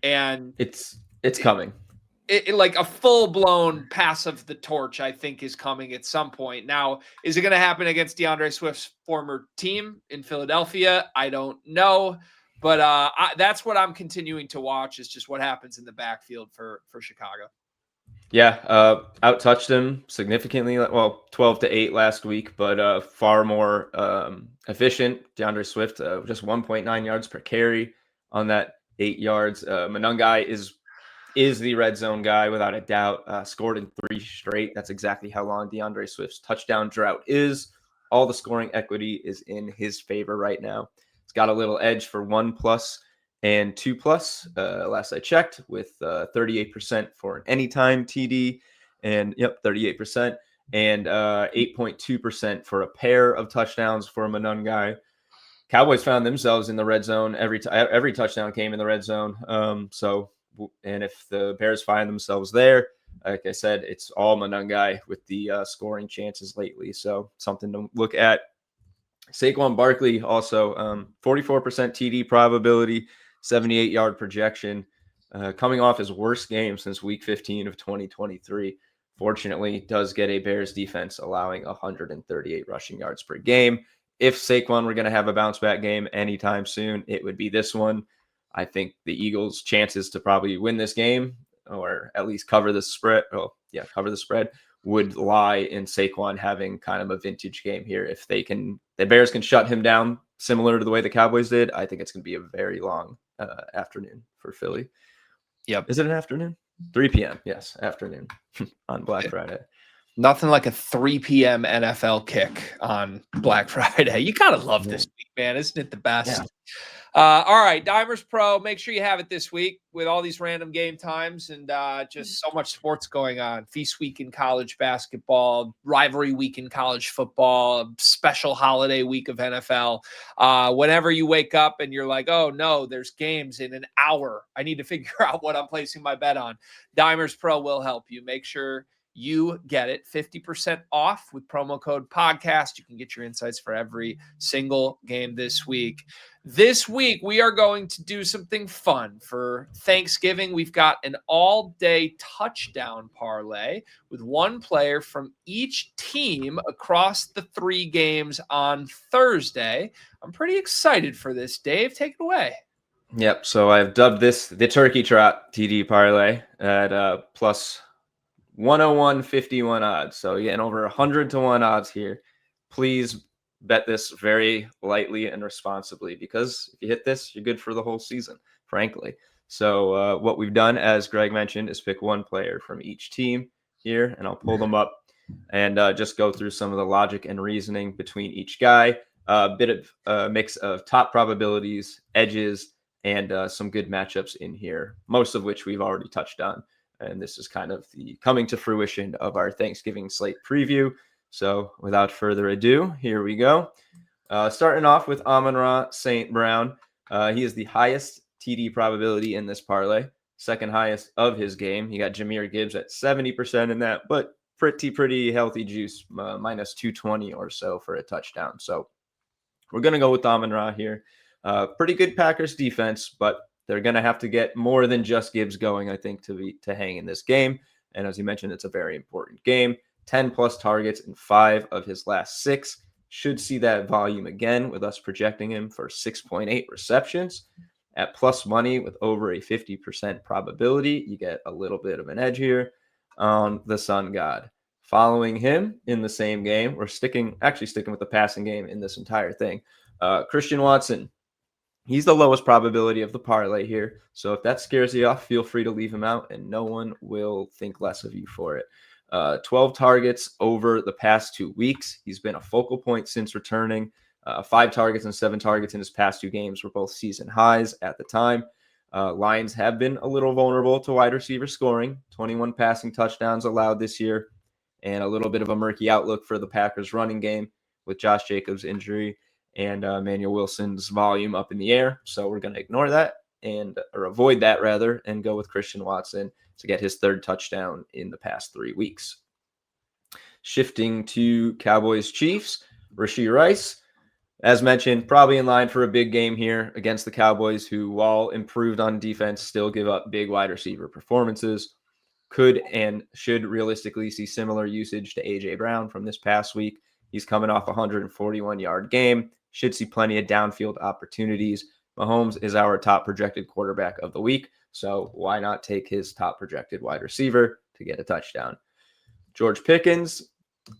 And it's coming. like a full-blown pass of the torch, I think, is coming at some point. Now, is it going to happen against DeAndre Swift's former team in Philadelphia? I don't know. But that's what I'm continuing to watch, is just what happens in the backfield for Chicago. Yeah, out-touched him significantly. Well, 12-8 last week, but far more efficient. DeAndre Swift, just 1.9 yards per carry on that 8 yards. Monangai is the red zone guy without a doubt. Scored in 3 straight. That's exactly how long DeAndre Swift's touchdown drought is. All the scoring equity is in his favor right now. It's got a little edge for 1+ and 2+. Last I checked, with 38% for an anytime TD, and 38%, and 8.2% for a pair of touchdowns for Monangai. Cowboys found themselves in the red zone every touchdown came in the red zone. And if the Bears find themselves there, like I said, it's all Monangai with the scoring chances lately. So something to look at. Saquon Barkley also 44% TD probability, 78-yard projection, coming off his worst game since Week 15 of 2023. Fortunately, does get a Bears defense allowing 138 rushing yards per game. If Saquon were going to have a bounce back game anytime soon, it would be this one. I think the Eagles' chances to probably win this game, or at least cover the spread, cover the spread, would lie in Saquon having kind of a vintage game here. If the Bears can shut him down similar to the way the Cowboys did, I think it's going to be a very long afternoon for Philly. Yep. Is it an afternoon? 3 p.m. Yes, afternoon on Black Friday. Nothing like a 3 p.m. NFL kick on Black Friday. You gotta love this week, man. Isn't it the best? Yeah. All right, Dimers Pro. Make sure you have it this week with all these random game times and just so much sports going on. Feast week in college basketball, rivalry week in college football, special holiday week of NFL. Whenever you wake up and you're like, oh no, there's games in an hour, I need to figure out what I'm placing my bet on. Dimers Pro will help you. Make sure you get it 50% off with promo code podcast. You can get your insights for every single game this week. This week, we are going to do something fun for Thanksgiving. We've got an all-day touchdown parlay with one player from each team across the 3 games on Thursday. I'm pretty excited for this. Dave, take it away. Yep. So I've dubbed this the Turkey Trot TD parlay at plus 101.51 odds. So you're getting over 100 to 1 odds here. Please bet this very lightly and responsibly, because if you hit this, you're good for the whole season, frankly. So what we've done, as Greg mentioned, is pick one player from each team here, and I'll pull them up and just go through some of the logic and reasoning between each guy. A bit of a mix of top probabilities, edges, and some good matchups in here, most of which we've already touched on. And this is kind of the coming to fruition of our Thanksgiving slate preview. So without further ado, here we go. Starting off with Amon-Ra St. Brown. He is the highest TD probability in this parlay, second highest of his game. He got Jahmyr Gibbs at 70% in that, but pretty healthy juice, minus 220 or so for a touchdown. So we're going to go with Amon-Ra here. Pretty good Packers defense, but they're going to have to get more than just Gibbs going, I think, to hang in this game. And as you mentioned, it's a very important game. 10+ targets in 5 of his last 6. Should see that volume again with us projecting him for 6.8 receptions. At plus money with over a 50% probability, you get a little bit of an edge here on the Sun God. Following him in the same game, we're sticking with the passing game in this entire thing. Christian Watson. He's the lowest probability of the parlay here. So if that scares you off, feel free to leave him out, and no one will think less of you for it. 12 targets over the past 2 weeks. He's been a focal point since returning. 5 targets and 7 targets in his past 2 games were both season highs at the time. Lions have been a little vulnerable to wide receiver scoring. 21 passing touchdowns allowed this year, and a little bit of a murky outlook for the Packers running game with Josh Jacobs' injury and Emmanuel Wilson's volume up in the air. So we're going to ignore that or avoid that rather, and go with Christian Watson to get his 3rd touchdown in the past 3 weeks. Shifting to Cowboys Chiefs, Rashee Rice, as mentioned, probably in line for a big game here against the Cowboys, who, while improved on defense, still give up big wide receiver performances. could and should realistically see similar usage to A.J. Brown from this past week. He's coming off a 141-yard game. Should see plenty of downfield opportunities. Mahomes is our top projected quarterback of the week, so why not take his top projected wide receiver to get a touchdown? George Pickens,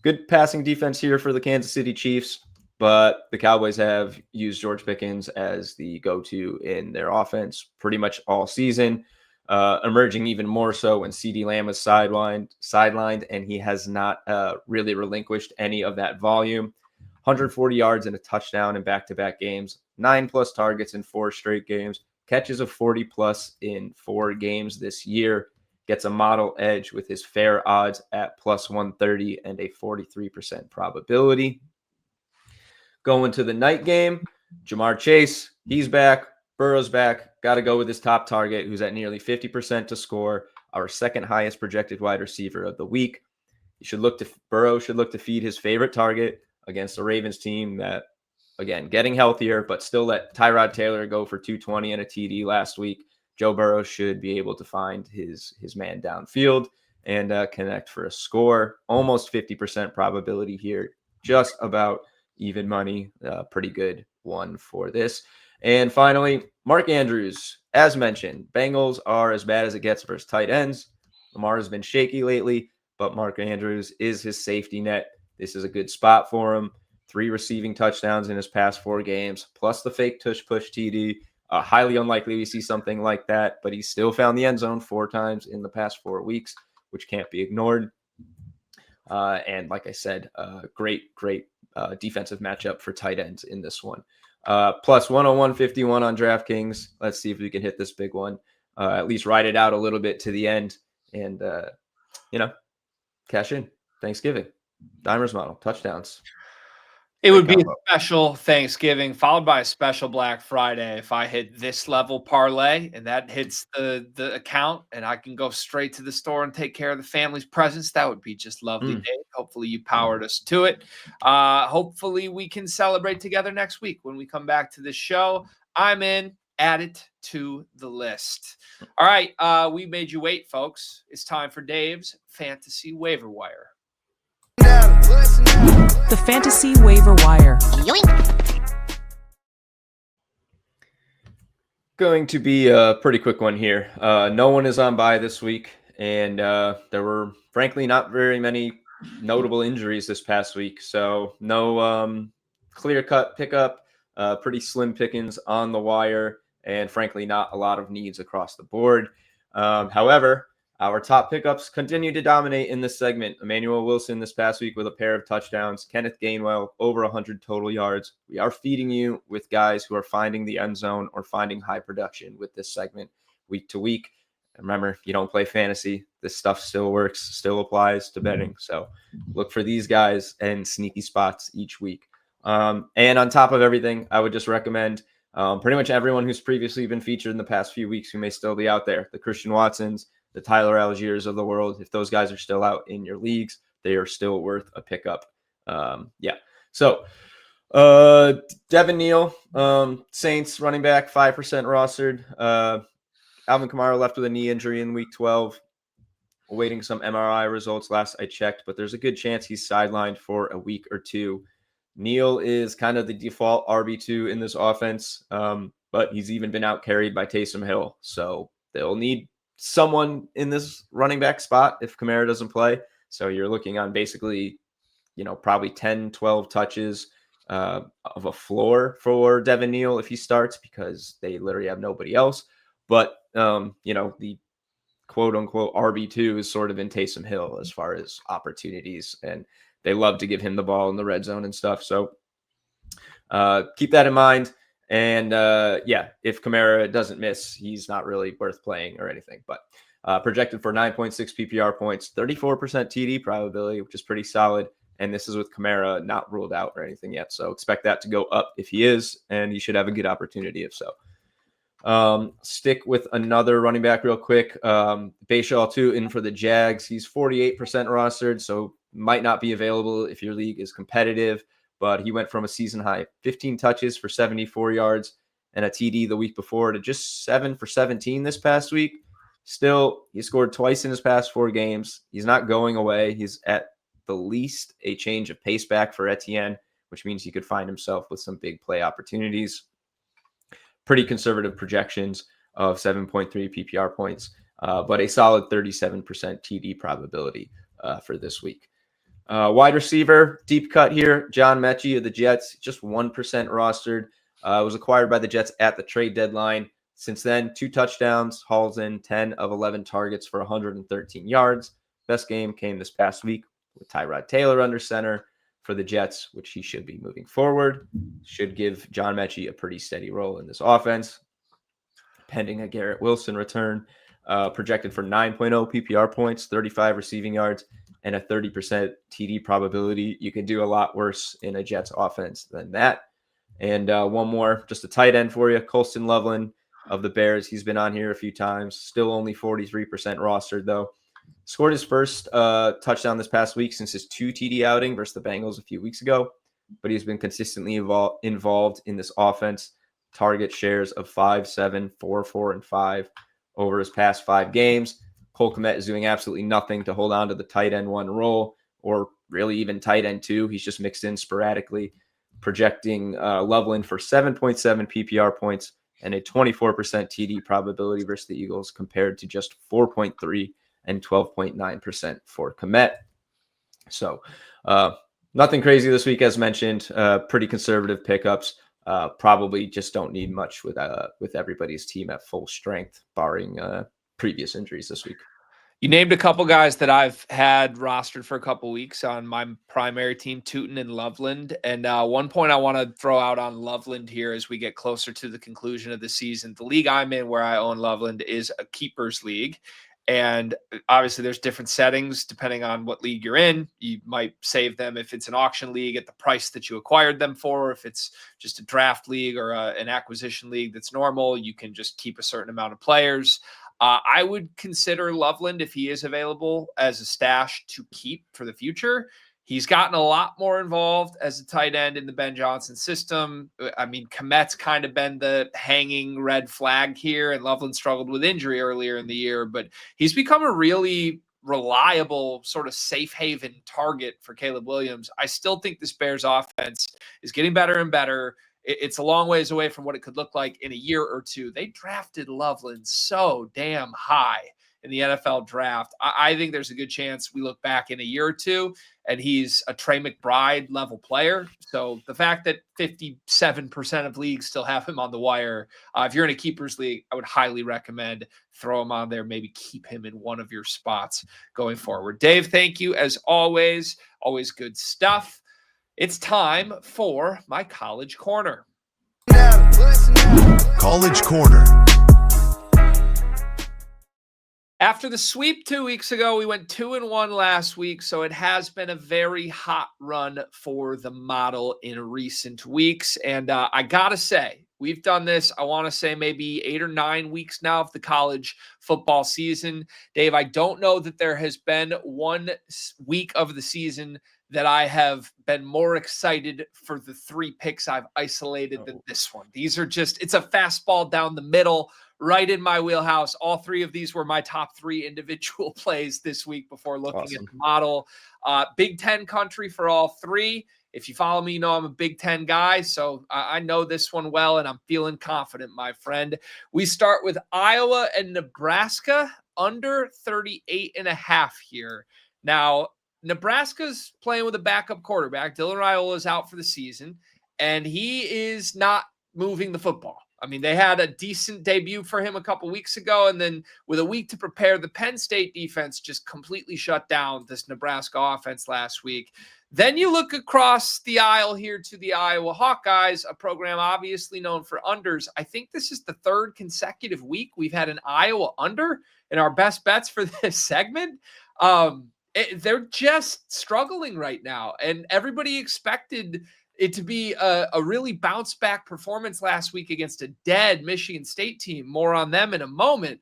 good passing defense here for the Kansas City Chiefs, but the Cowboys have used George Pickens as the go-to in their offense pretty much all season, emerging even more so when CeeDee Lamb was sidelined, and he has not really relinquished any of that volume. 140 yards and a touchdown in back-to-back games, 9+ targets in 4 straight games, catches of 40+ in 4 games this year, gets a model edge with his fair odds at +130 and a 43% probability. Going to the night game, Jamar Chase, he's back. Burrow's back. Got to go with his top target, who's at nearly 50% to score, our second highest projected wide receiver of the week. Burrow should look to feed his favorite target against the Ravens team that, again, getting healthier, but still let Tyrod Taylor go for 220 and a TD last week. Joe Burrow should be able to find his man downfield and connect for a score. Almost 50% probability here. Just about even money. Pretty good one for this. And finally, Mark Andrews. As mentioned, Bengals are as bad as it gets versus tight ends. Lamar has been shaky lately, but Mark Andrews is his safety net. This is a good spot for him. 3 receiving touchdowns in his past 4 games, plus the fake tush-push TD. Highly unlikely we see something like that, but he's still found the end zone 4 times in the past 4 weeks, which can't be ignored. And like I said, great defensive matchup for tight ends in this one. Plus 101.51 on DraftKings. Let's see if we can hit this big one. At least ride it out a little bit to the end and, cash in. Thanksgiving. Dimers model. Touchdowns. It would be a special Thanksgiving followed by a special Black Friday if I hit this level parlay and that hits the account and I can go straight to the store and take care of the family's presents. That would be just lovely day. Hopefully you powered us to it. Hopefully we can celebrate together next week when we come back to the show. I'm in. Add it to the list. All right. We made you wait, folks. It's time for Dave's Fantasy Waiver Wire. The Fantasy Waiver Wire. Yoink. Going to be a pretty quick one here. No one is on bye this week, and there were, frankly, not very many notable injuries this past week. So no clear-cut pickup, pretty slim pickings on the wire, and frankly, not a lot of needs across the board. However, our top pickups continue to dominate in this segment. Emmanuel Wilson this past week with a pair of touchdowns. Kenneth Gainwell over 100 total yards. We are feeding you with guys who are finding the end zone or finding high production with this segment week to week. Remember, you don't play fantasy. This stuff still works, still applies to betting. So look for these guys and sneaky spots each week. And on top of everything, I would just recommend pretty much everyone who's previously been featured in the past few weeks who may still be out there. The Christian Watsons, the Tyler Algiers of the world. If those guys are still out in your leagues, they are still worth a pickup. So Devin Neal, Saints running back, 5% rostered. Alvin Kamara left with a knee injury in week 12, awaiting some MRI results last I checked, but there's a good chance he's sidelined for a week or two. Neal is kind of the default RB2 in this offense, but he's even been out carried by Taysom Hill. So they'll need someone in this running back spot if Kamara doesn't play. So you're looking on basically, probably 10, 12 touches of a floor for Devin Neal if he starts because they literally have nobody else. But, the quote unquote RB2 is sort of in Taysom Hill as far as opportunities, and they love to give him the ball in the red zone and stuff. So keep that in mind. And if Kamara doesn't miss, he's not really worth playing or anything. But projected for 9.6 PPR points, 34% TD probability, which is pretty solid. And this is with Kamara not ruled out or anything yet. So expect that to go up if he is, and he should have a good opportunity if so. Stick with another running back real quick. Bayshaw 2 in for the Jags. He's 48% rostered, so might not be available if your league is competitive. But he went from a season high 15 touches for 74 yards and a TD the week before to just 7 for 17 this past week. Still, he scored twice in his past 4 games. He's not going away. He's at the least a change of pace back for Etienne, which means he could find himself with some big play opportunities. Pretty conservative projections of 7.3 PPR points, but a solid 37% TD probability for this week. Wide receiver, deep cut here. John Mechie of the Jets, just 1% rostered. Was acquired by the Jets at the trade deadline. Since then, 2 touchdowns, hauls in 10 of 11 targets for 113 yards. Best game came this past week with Tyrod Taylor under center for the Jets, which he should be moving forward. Should give John Mechie a pretty steady role in this offense. Pending a Garrett Wilson return, projected for 9.0 PPR points, 35 receiving yards, and a 30% TD probability. You can do a lot worse in a Jets offense than that. And one more, just a tight end for you, Colston Loveland of the Bears. He's been on here a few times. Still only 43% rostered, though. Scored his first touchdown this past week since his 2 TD outing versus the Bengals a few weeks ago. But he's been consistently involved in this offense. Target shares of 5, 7, 4, 4, and 5 over his past 5 games. Cole Kmet is doing absolutely nothing to hold on to the tight end 1 role, or really even tight end 2. He's just mixed in sporadically. Projecting Loveland for 7.7 PPR points and a 24% TD probability versus the Eagles, compared to just 4.3 and 12.9% for Kmet. So nothing crazy this week, as mentioned. Pretty conservative pickups. Probably just don't need much with everybody's team at full strength, barring previous injuries this week. You named a couple guys that I've had rostered for a couple weeks on my primary team, Tootin and Loveland. And one point I want to throw out on Loveland here as we get closer to the conclusion of the season. The league I'm in where I own Loveland is a keepers league. And obviously there's different settings depending on what league you're in. You might save them if it's an auction league at the price that you acquired them for. If it's just a draft league or an acquisition league that's normal, you can just keep a certain amount of players. I would consider Loveland, if he is available, as a stash to keep for the future. He's gotten a lot more involved as a tight end in the Ben Johnson system. I mean, Kmet's kind of been the hanging red flag here, and Loveland struggled with injury earlier in the year, but he's become a really reliable sort of safe haven target for Caleb Williams. I still think this Bears offense is getting better and better. It's a long ways away from what it could look like in a year or two. They drafted Loveland so damn high in the NFL draft. I think there's a good chance we look back in a year or two and he's a Trey McBride level player. So the fact that 57% of leagues still have him on the wire, if you're in a keepers league, I would highly recommend throw him on there. Maybe keep him in one of your spots going forward. Dave, thank you as always. Always good stuff. It's time for my College Corner. College Corner. After the sweep 2 weeks ago, we went 2-1 last week, so it has been a very hot run for the model in recent weeks. And I got to say, we've done this, I want to say maybe 8 or 9 weeks now of the college football season. Dave, I don't know that there has been 1 week of the season that I have been more excited for the 3 picks I've isolated than this one. These are just, it's a fastball down the middle, right in my wheelhouse. All 3 of these were my top 3 individual plays this week before looking at the model. Big Ten country for all 3. If you follow me, you know I'm a Big Ten guy, so I know this one well, and I'm feeling confident, my friend. We start with Iowa and Nebraska, under 38.5 here. Now, Nebraska's playing with a backup quarterback. Dylan Raiola is out for the season, and he is not moving the football. I mean, they had a decent debut for him a couple weeks ago, and then with a week to prepare, the Penn State defense just completely shut down this Nebraska offense last week. Then you look across the aisle here to the Iowa Hawkeyes, a program obviously known for unders. I think this is the 3rd consecutive week we've had an Iowa under in our best bets for this segment. They're just struggling right now, and everybody expected it to be a really bounce back performance last week against a dead Michigan State team. More on them in a moment.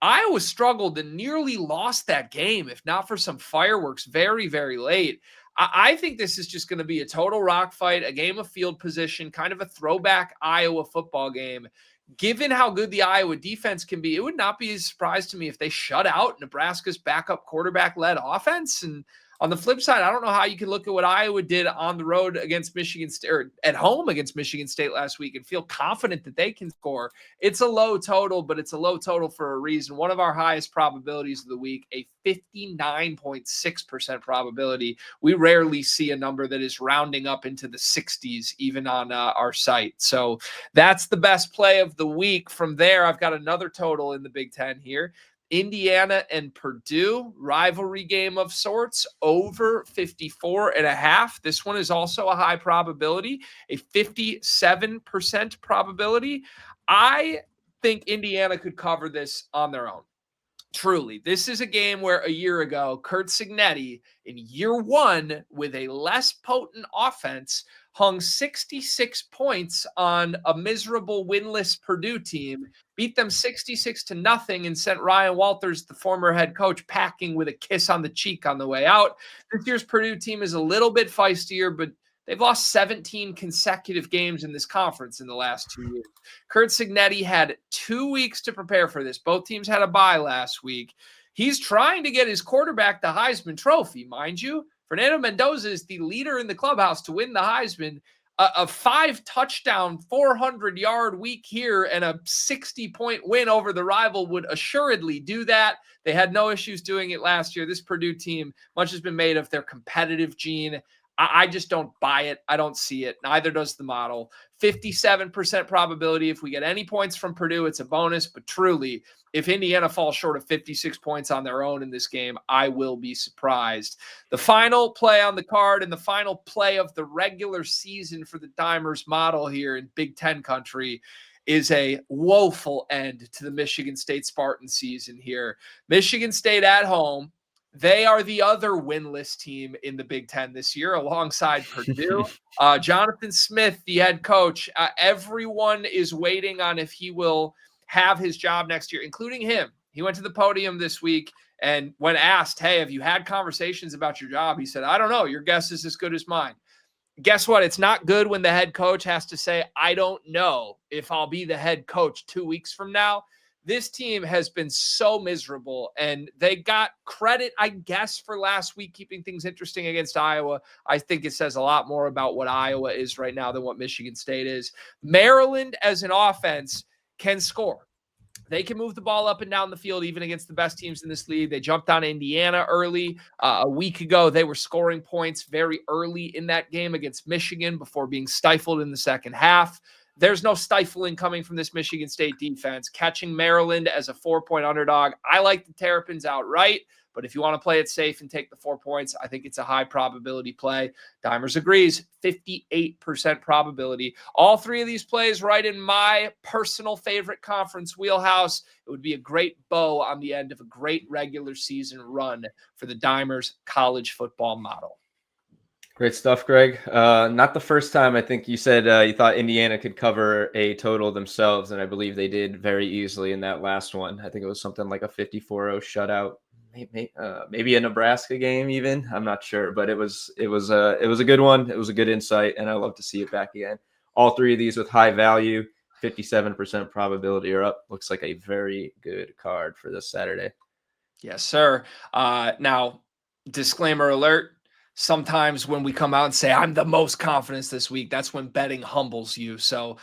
Iowa struggled and nearly lost that game, if not for some fireworks very, very late. I think this is just going to be a total rock fight, a game of field position, kind of a throwback Iowa football game. given how good the Iowa defense can be, it would not be a surprise to me if they shut out Nebraska's backup quarterback-led offense. And on the flip side, I don't know how you can look at what Iowa did on the road against Michigan State, or at home against Michigan State last week, and feel confident that they can score. It's a low total, but it's a low total for a reason. One of our highest probabilities of the week, a 59.6% probability. We rarely see a number that is rounding up into the 60s, even on our site. So that's the best play of the week. From there, I've got another total in the Big Ten here. Indiana and Purdue, rivalry game of sorts, over 54.5. This one is also a high probability, a 57% probability. I think Indiana could cover this on their own. Truly, this is a game where a year ago, Curt Cignetti, in year one, with a less potent offense, hung 66 points on a miserable winless Purdue team, beat them 66-0, and sent Ryan Walters, the former head coach, packing with a kiss on the cheek on the way out. This year's Purdue team is a little bit feistier, but they've lost 17 consecutive games in this conference in the last 2 years. Curt Cignetti had 2 weeks to prepare for this. Both teams had a bye last week. He's trying to get his quarterback the Heisman Trophy, mind you. Fernando Mendoza is the leader in the clubhouse to win the Heisman. A 5-touchdown, 400-yard week here and a 60-point win over the rival would assuredly do that. They had no issues doing it last year. This Purdue team, much has been made of their competitive gene. I just don't buy it. I don't see it. Neither does the model. 57% probability. If we get any points from Purdue, it's a bonus. But truly, if Indiana falls short of 56 points on their own in this game, I will be surprised. The final play on the card and the final play of the regular season for the Dimers model here in Big Ten country is a woeful end to the Michigan State Spartan season here. Michigan State at home. They are the other winless team in the Big Ten this year alongside Purdue. Jonathan Smith, the head coach, everyone is waiting on if he will have his job next year, including him. He went to the podium this week, and when asked, hey, have you had conversations about your job? He said, I don't know. Your guess is as good as mine. Guess what? It's not good when the head coach has to say, I don't know if I'll be the head coach 2 weeks from now. This team has been so miserable, and they got credit, I guess, for last week keeping things interesting against Iowa. I think it says a lot more about what Iowa is right now than what Michigan State is. Maryland, as an offense, can score. They can move the ball up and down the field, even against the best teams in this league. They jumped on Indiana early. A week ago, they were scoring points very early in that game against Michigan before being stifled in the second half. There's no stifling coming from this Michigan State defense. Catching Maryland as a 4-point underdog, I like the Terrapins outright, but if you want to play it safe and take the 4 points, I think it's a high probability play. Dimers agrees, 58% probability. All three of these plays right in my personal favorite conference wheelhouse. It would be a great bow on the end of a great regular season run for the Dimers college football model. Great stuff, Greg. Not the first time. I think you said you thought Indiana could cover a total themselves, and I believe they did very easily in that last one. I think it was something like a 54-0 shutout, maybe a Nebraska game even. I'm not sure, but it was a good one. It was a good insight, and I love to see it back again. All three of these with high value, 57% probability or up. Looks like a very good card for this Saturday. Yes, sir. Now, disclaimer alert. Sometimes when we come out and say, I'm the most confident this week, that's when betting humbles you. So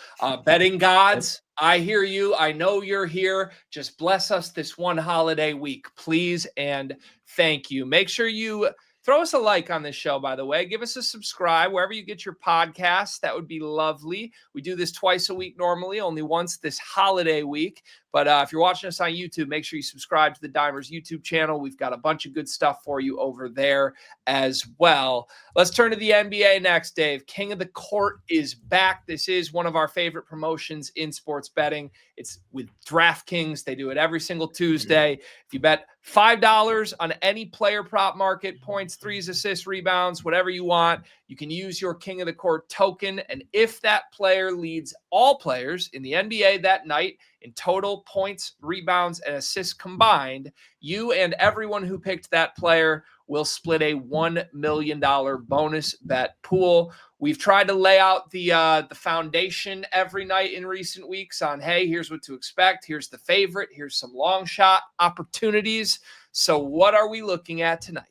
betting gods, I hear you. I know you're here. Just bless us this one holiday week, please. And thank you. Make sure you throw us a like on this show, by the way. Give us a subscribe wherever you get your podcasts. That would be lovely. We do this twice a week normally, only once this holiday week. But if you're watching us on YouTube, make sure you subscribe to the Dimers YouTube channel. We've got a bunch of good stuff for you over there as well. Let's turn to the NBA next, Dave. King of the Court is back. This is one of our favorite promotions in sports betting. It's with DraftKings. They do it every single Tuesday. If you bet $5 on any player prop market, points, threes, assists, rebounds, whatever you want, you can use your King of the Court token. And if that player leads all players in the NBA that night in total points, rebounds, and assists combined, you and everyone who picked that player we'll split a $1 million bonus bet pool. We've tried to lay out the foundation every night in recent weeks on, hey, here's what to expect. Here's the favorite. Here's some long shot opportunities. So what are we looking at tonight?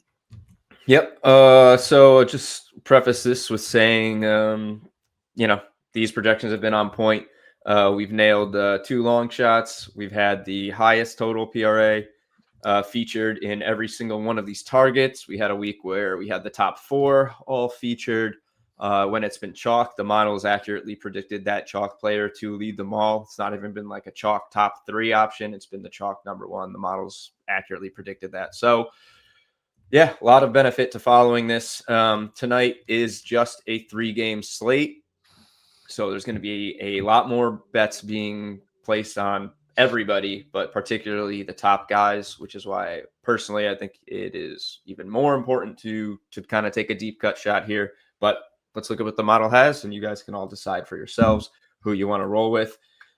Yep. So just preface this with saying, these projections have been on point. We've nailed 2 long shots. We've had the highest total PRA featured in every single one of these targets. We had a week where we had the top 4 all featured. When it's been chalk, the models accurately predicted that chalk player to lead them all. It's not even been like a chalk top 3 option. It's been the chalk number 1. The models accurately predicted that. So yeah, a lot of benefit to following this. Tonight is just a 3-game slate. So there's going to be a lot more bets being placed on everybody, but particularly the top guys, which is why personally I think it is even more important to kind of take a deep cut shot here. But let's look at what the model has, and you guys can all decide for yourselves who you want to roll with.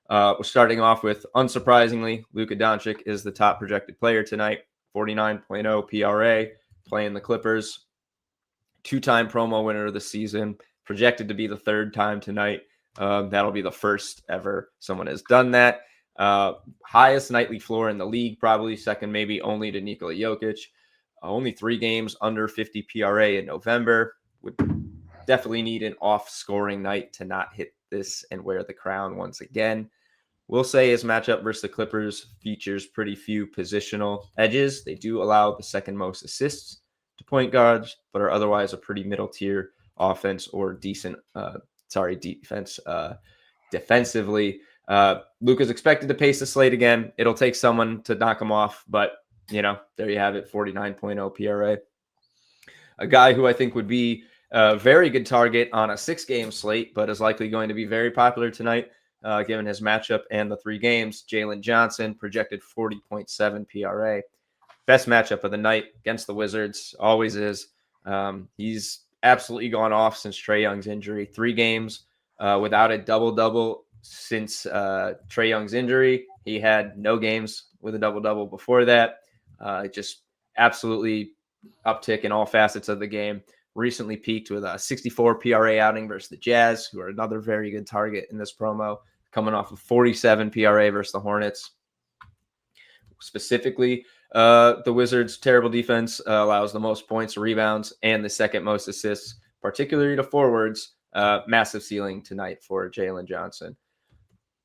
We're starting off with, unsurprisingly, Luka Doncic is the top projected player tonight. 49.0 PRA, playing the Clippers. 2-time promo winner of the season, projected to be the 3rd time tonight. That'll be the first ever someone has done that. Highest nightly floor in the league, probably second maybe only to Nikola Jokic. Only 3 games under 50 PRA in November. Would definitely need an off-scoring night to not hit this and wear the crown once again. We'll say his matchup versus the Clippers features pretty few positional edges. They do allow the second most assists to point guards, but are otherwise a pretty middle tier offense or decent, defense. Defensively, Luka's expected to pace the slate again. It'll take someone to knock him off, but there you have it, 49.0 PRA. A guy who I think would be a very good target on a 6-game slate, but is likely going to be very popular tonight, given his matchup and the 3 games. Jalen Johnson, projected 40.7 PRA. Best matchup of the night against the Wizards, always is. He's absolutely gone off since Trae Young's injury. 3 games without a double-double since Trae Young's injury. He had no games with a double-double before that. Just absolutely uptick in all facets of the game. Recently peaked with a 64 PRA outing versus the Jazz, who are another very good target in this promo, coming off of 47 PRA versus the Hornets. Specifically, the Wizards' terrible defense allows the most points, rebounds, and the second most assists, particularly to forwards. Massive ceiling tonight for Jalen Johnson.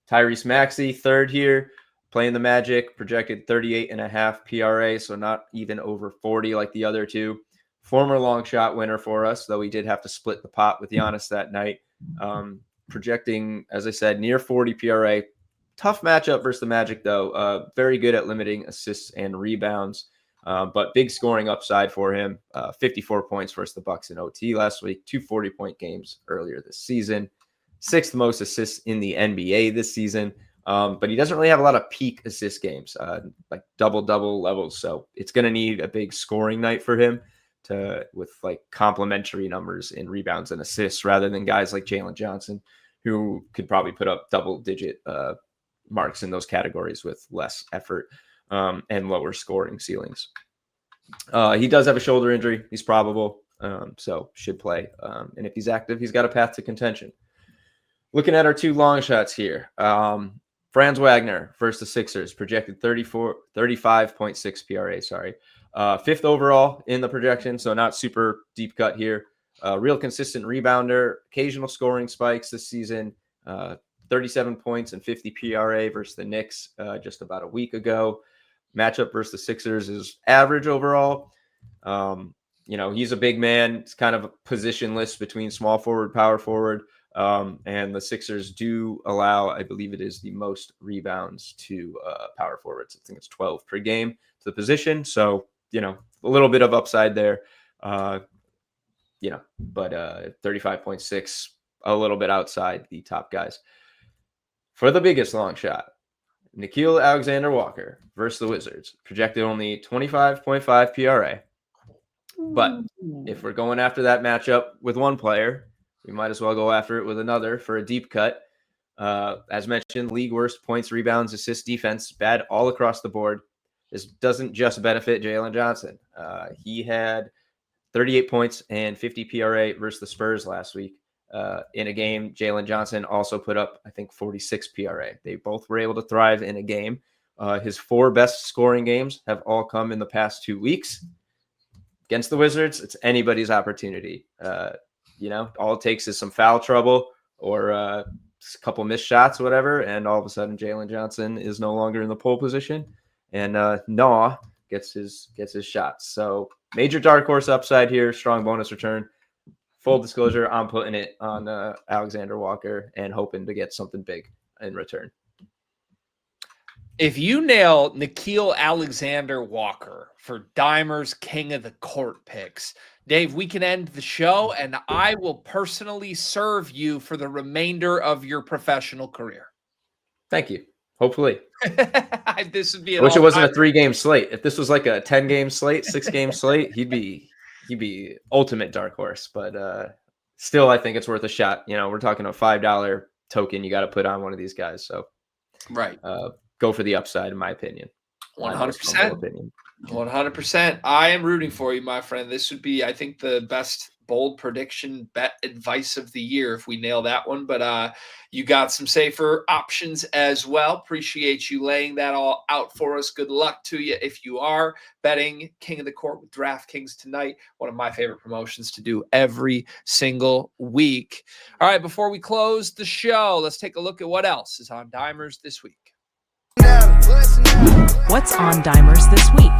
Tyrese Maxey, 3rd here, playing the Magic, projected 38.5 PRA, so not even over 40 like the other 2. Former long shot winner for us, though he did have to split the pot with Giannis that night. Projecting, as I said, near 40 PRA. Tough matchup versus the Magic, though. Very good at limiting assists and rebounds, but big scoring upside for him. 54 points versus the Bucks in OT last week. 2 40-point games earlier this season. 6th most assists in the NBA this season. But he doesn't really have a lot of peak assist games, like double-double levels. So it's going to need a big scoring night for him with like complementary numbers in rebounds and assists, rather than guys like Jalen Johnson, who could probably put up double-digit marks in those categories with less effort and lower scoring ceilings. He does have a shoulder injury. He's probable, so should play. And if he's active, he's got a path to contention. Looking at our 2 long shots here. Franz Wagner versus the Sixers, projected 35.6 PRA, 5th overall in the projection, so not super deep cut here. Real consistent rebounder, occasional scoring spikes this season. 37 points and 50 PRA versus the Knicks just about a week ago. Matchup versus the Sixers is average overall. He's a big man. It's kind of positionless between small forward, power forward. And the Sixers do allow, I believe it is the most rebounds to power forwards. I think it's 12 per game to the position. So, a little bit of upside there. But 35.6, a little bit outside the top guys. For the biggest long shot, Nickeil Alexander-Walker versus the Wizards, projected only 25.5 PRA. But if we're going after that matchup with one player, we might as well go after it with another for a deep cut. As mentioned, league worst points, rebounds, assists, defense, bad all across the board. This doesn't just benefit Jalen Johnson. He had 38 points and 50 PRA versus the Spurs last week. In a game, Jalen Johnson also put up, I think, 46 PRA. They both were able to thrive in a game. His 4 best scoring games have all come in the past 2 weeks. Against the Wizards, it's anybody's opportunity. All it takes is some foul trouble or a couple missed shots, whatever, and all of a sudden Jalen Johnson is no longer in the pole position, and Nah gets his shots. So major dark horse upside here, strong bonus return. Full disclosure, I'm putting it on Alexander Walker and hoping to get something big in return. If you nail Nickeil Alexander-Walker for Dimer's King of the Court picks, Dave, we can end the show, and I will personally serve you for the remainder of your professional career. Thank you. Hopefully. This would be. I wish it wasn't a 3-game slate. If this was like a 10-game slate, 6-game slate, he'd be ultimate dark horse. But still, I think it's worth a shot. We're talking a $5 token you got to put on one of these guys. So right. Go for the upside, in my opinion. 100%. 100%. I am rooting for you, my friend. This would be, I think, the best bold prediction bet advice of the year if we nail that one. But you got some safer options as well. Appreciate you laying that all out for us. Good luck to you if you are betting King of the Court with DraftKings tonight. One of my favorite promotions to do every single week. All right, before we close the show, let's take a look at what else is on Dimers this week. What's on Dimers this week?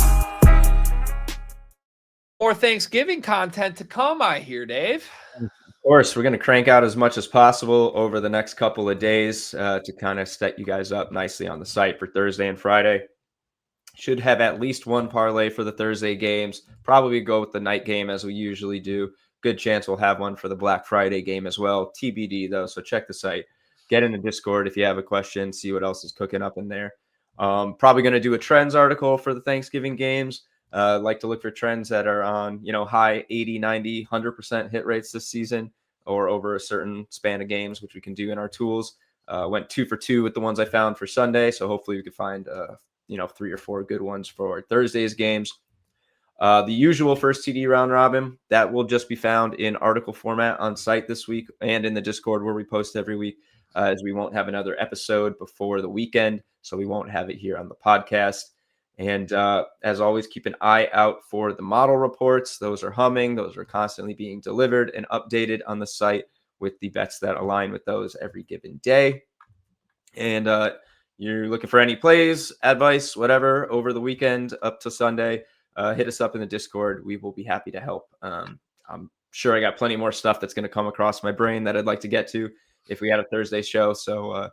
More Thanksgiving content to come, I hear, Dave. Of course, we're going to crank out as much as possible over the next couple of days to kind of set you guys up nicely on the site for Thursday and Friday. Should have at least one parlay for the Thursday games. Probably go with the night game as we usually do. Good chance we'll have one for the Black Friday game as well. TBD, though, so check the site. Get in the Discord if you have a question. See what else is cooking up in there. Probably going to do a trends article for the Thanksgiving games. Like to look for trends that are on, high 80, 90, 100% hit rates this season or over a certain span of games, which we can do in our tools. Went 2 for 2 with the ones I found for Sunday. So hopefully we could find, 3 or 4 good ones for Thursday's games. The usual first TD round robin, that will just be found in article format on site this week and in the Discord where we post every week. As we won't have another episode before the weekend, so we won't have it here on the podcast. And as always, keep an eye out for the model reports. Those are humming. Those are constantly being delivered and updated on the site with the bets that align with those every given day. And you're looking for any plays, advice, whatever, over the weekend up to Sunday, hit us up in the Discord. We will be happy to help. I'm sure I got plenty more stuff that's going to come across my brain that I'd like to get to if we had a Thursday show. So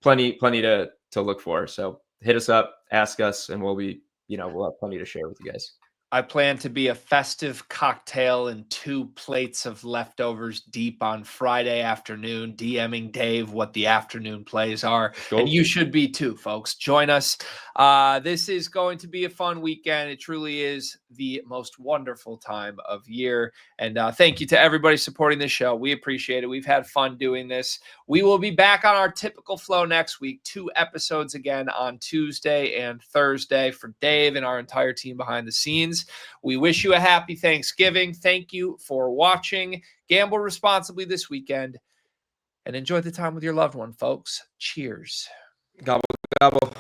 plenty to look for. So hit us up, ask us, and we'll have plenty to share with you guys. I plan to be a festive cocktail and 2 plates of leftovers deep on Friday afternoon, DMing Dave what the afternoon plays are. Cool. And you should be too, folks. Join us. This is going to be a fun weekend. It truly is the most wonderful time of year. And thank you to everybody supporting this show. We appreciate it. We've had fun doing this. We will be back on our typical flow next week. 2 episodes again on Tuesday and Thursday for Dave and our entire team behind the scenes. We wish you a happy Thanksgiving. Thank you for watching. Gamble responsibly this weekend and enjoy the time with your loved one, folks. Cheers. Gobble, gobble.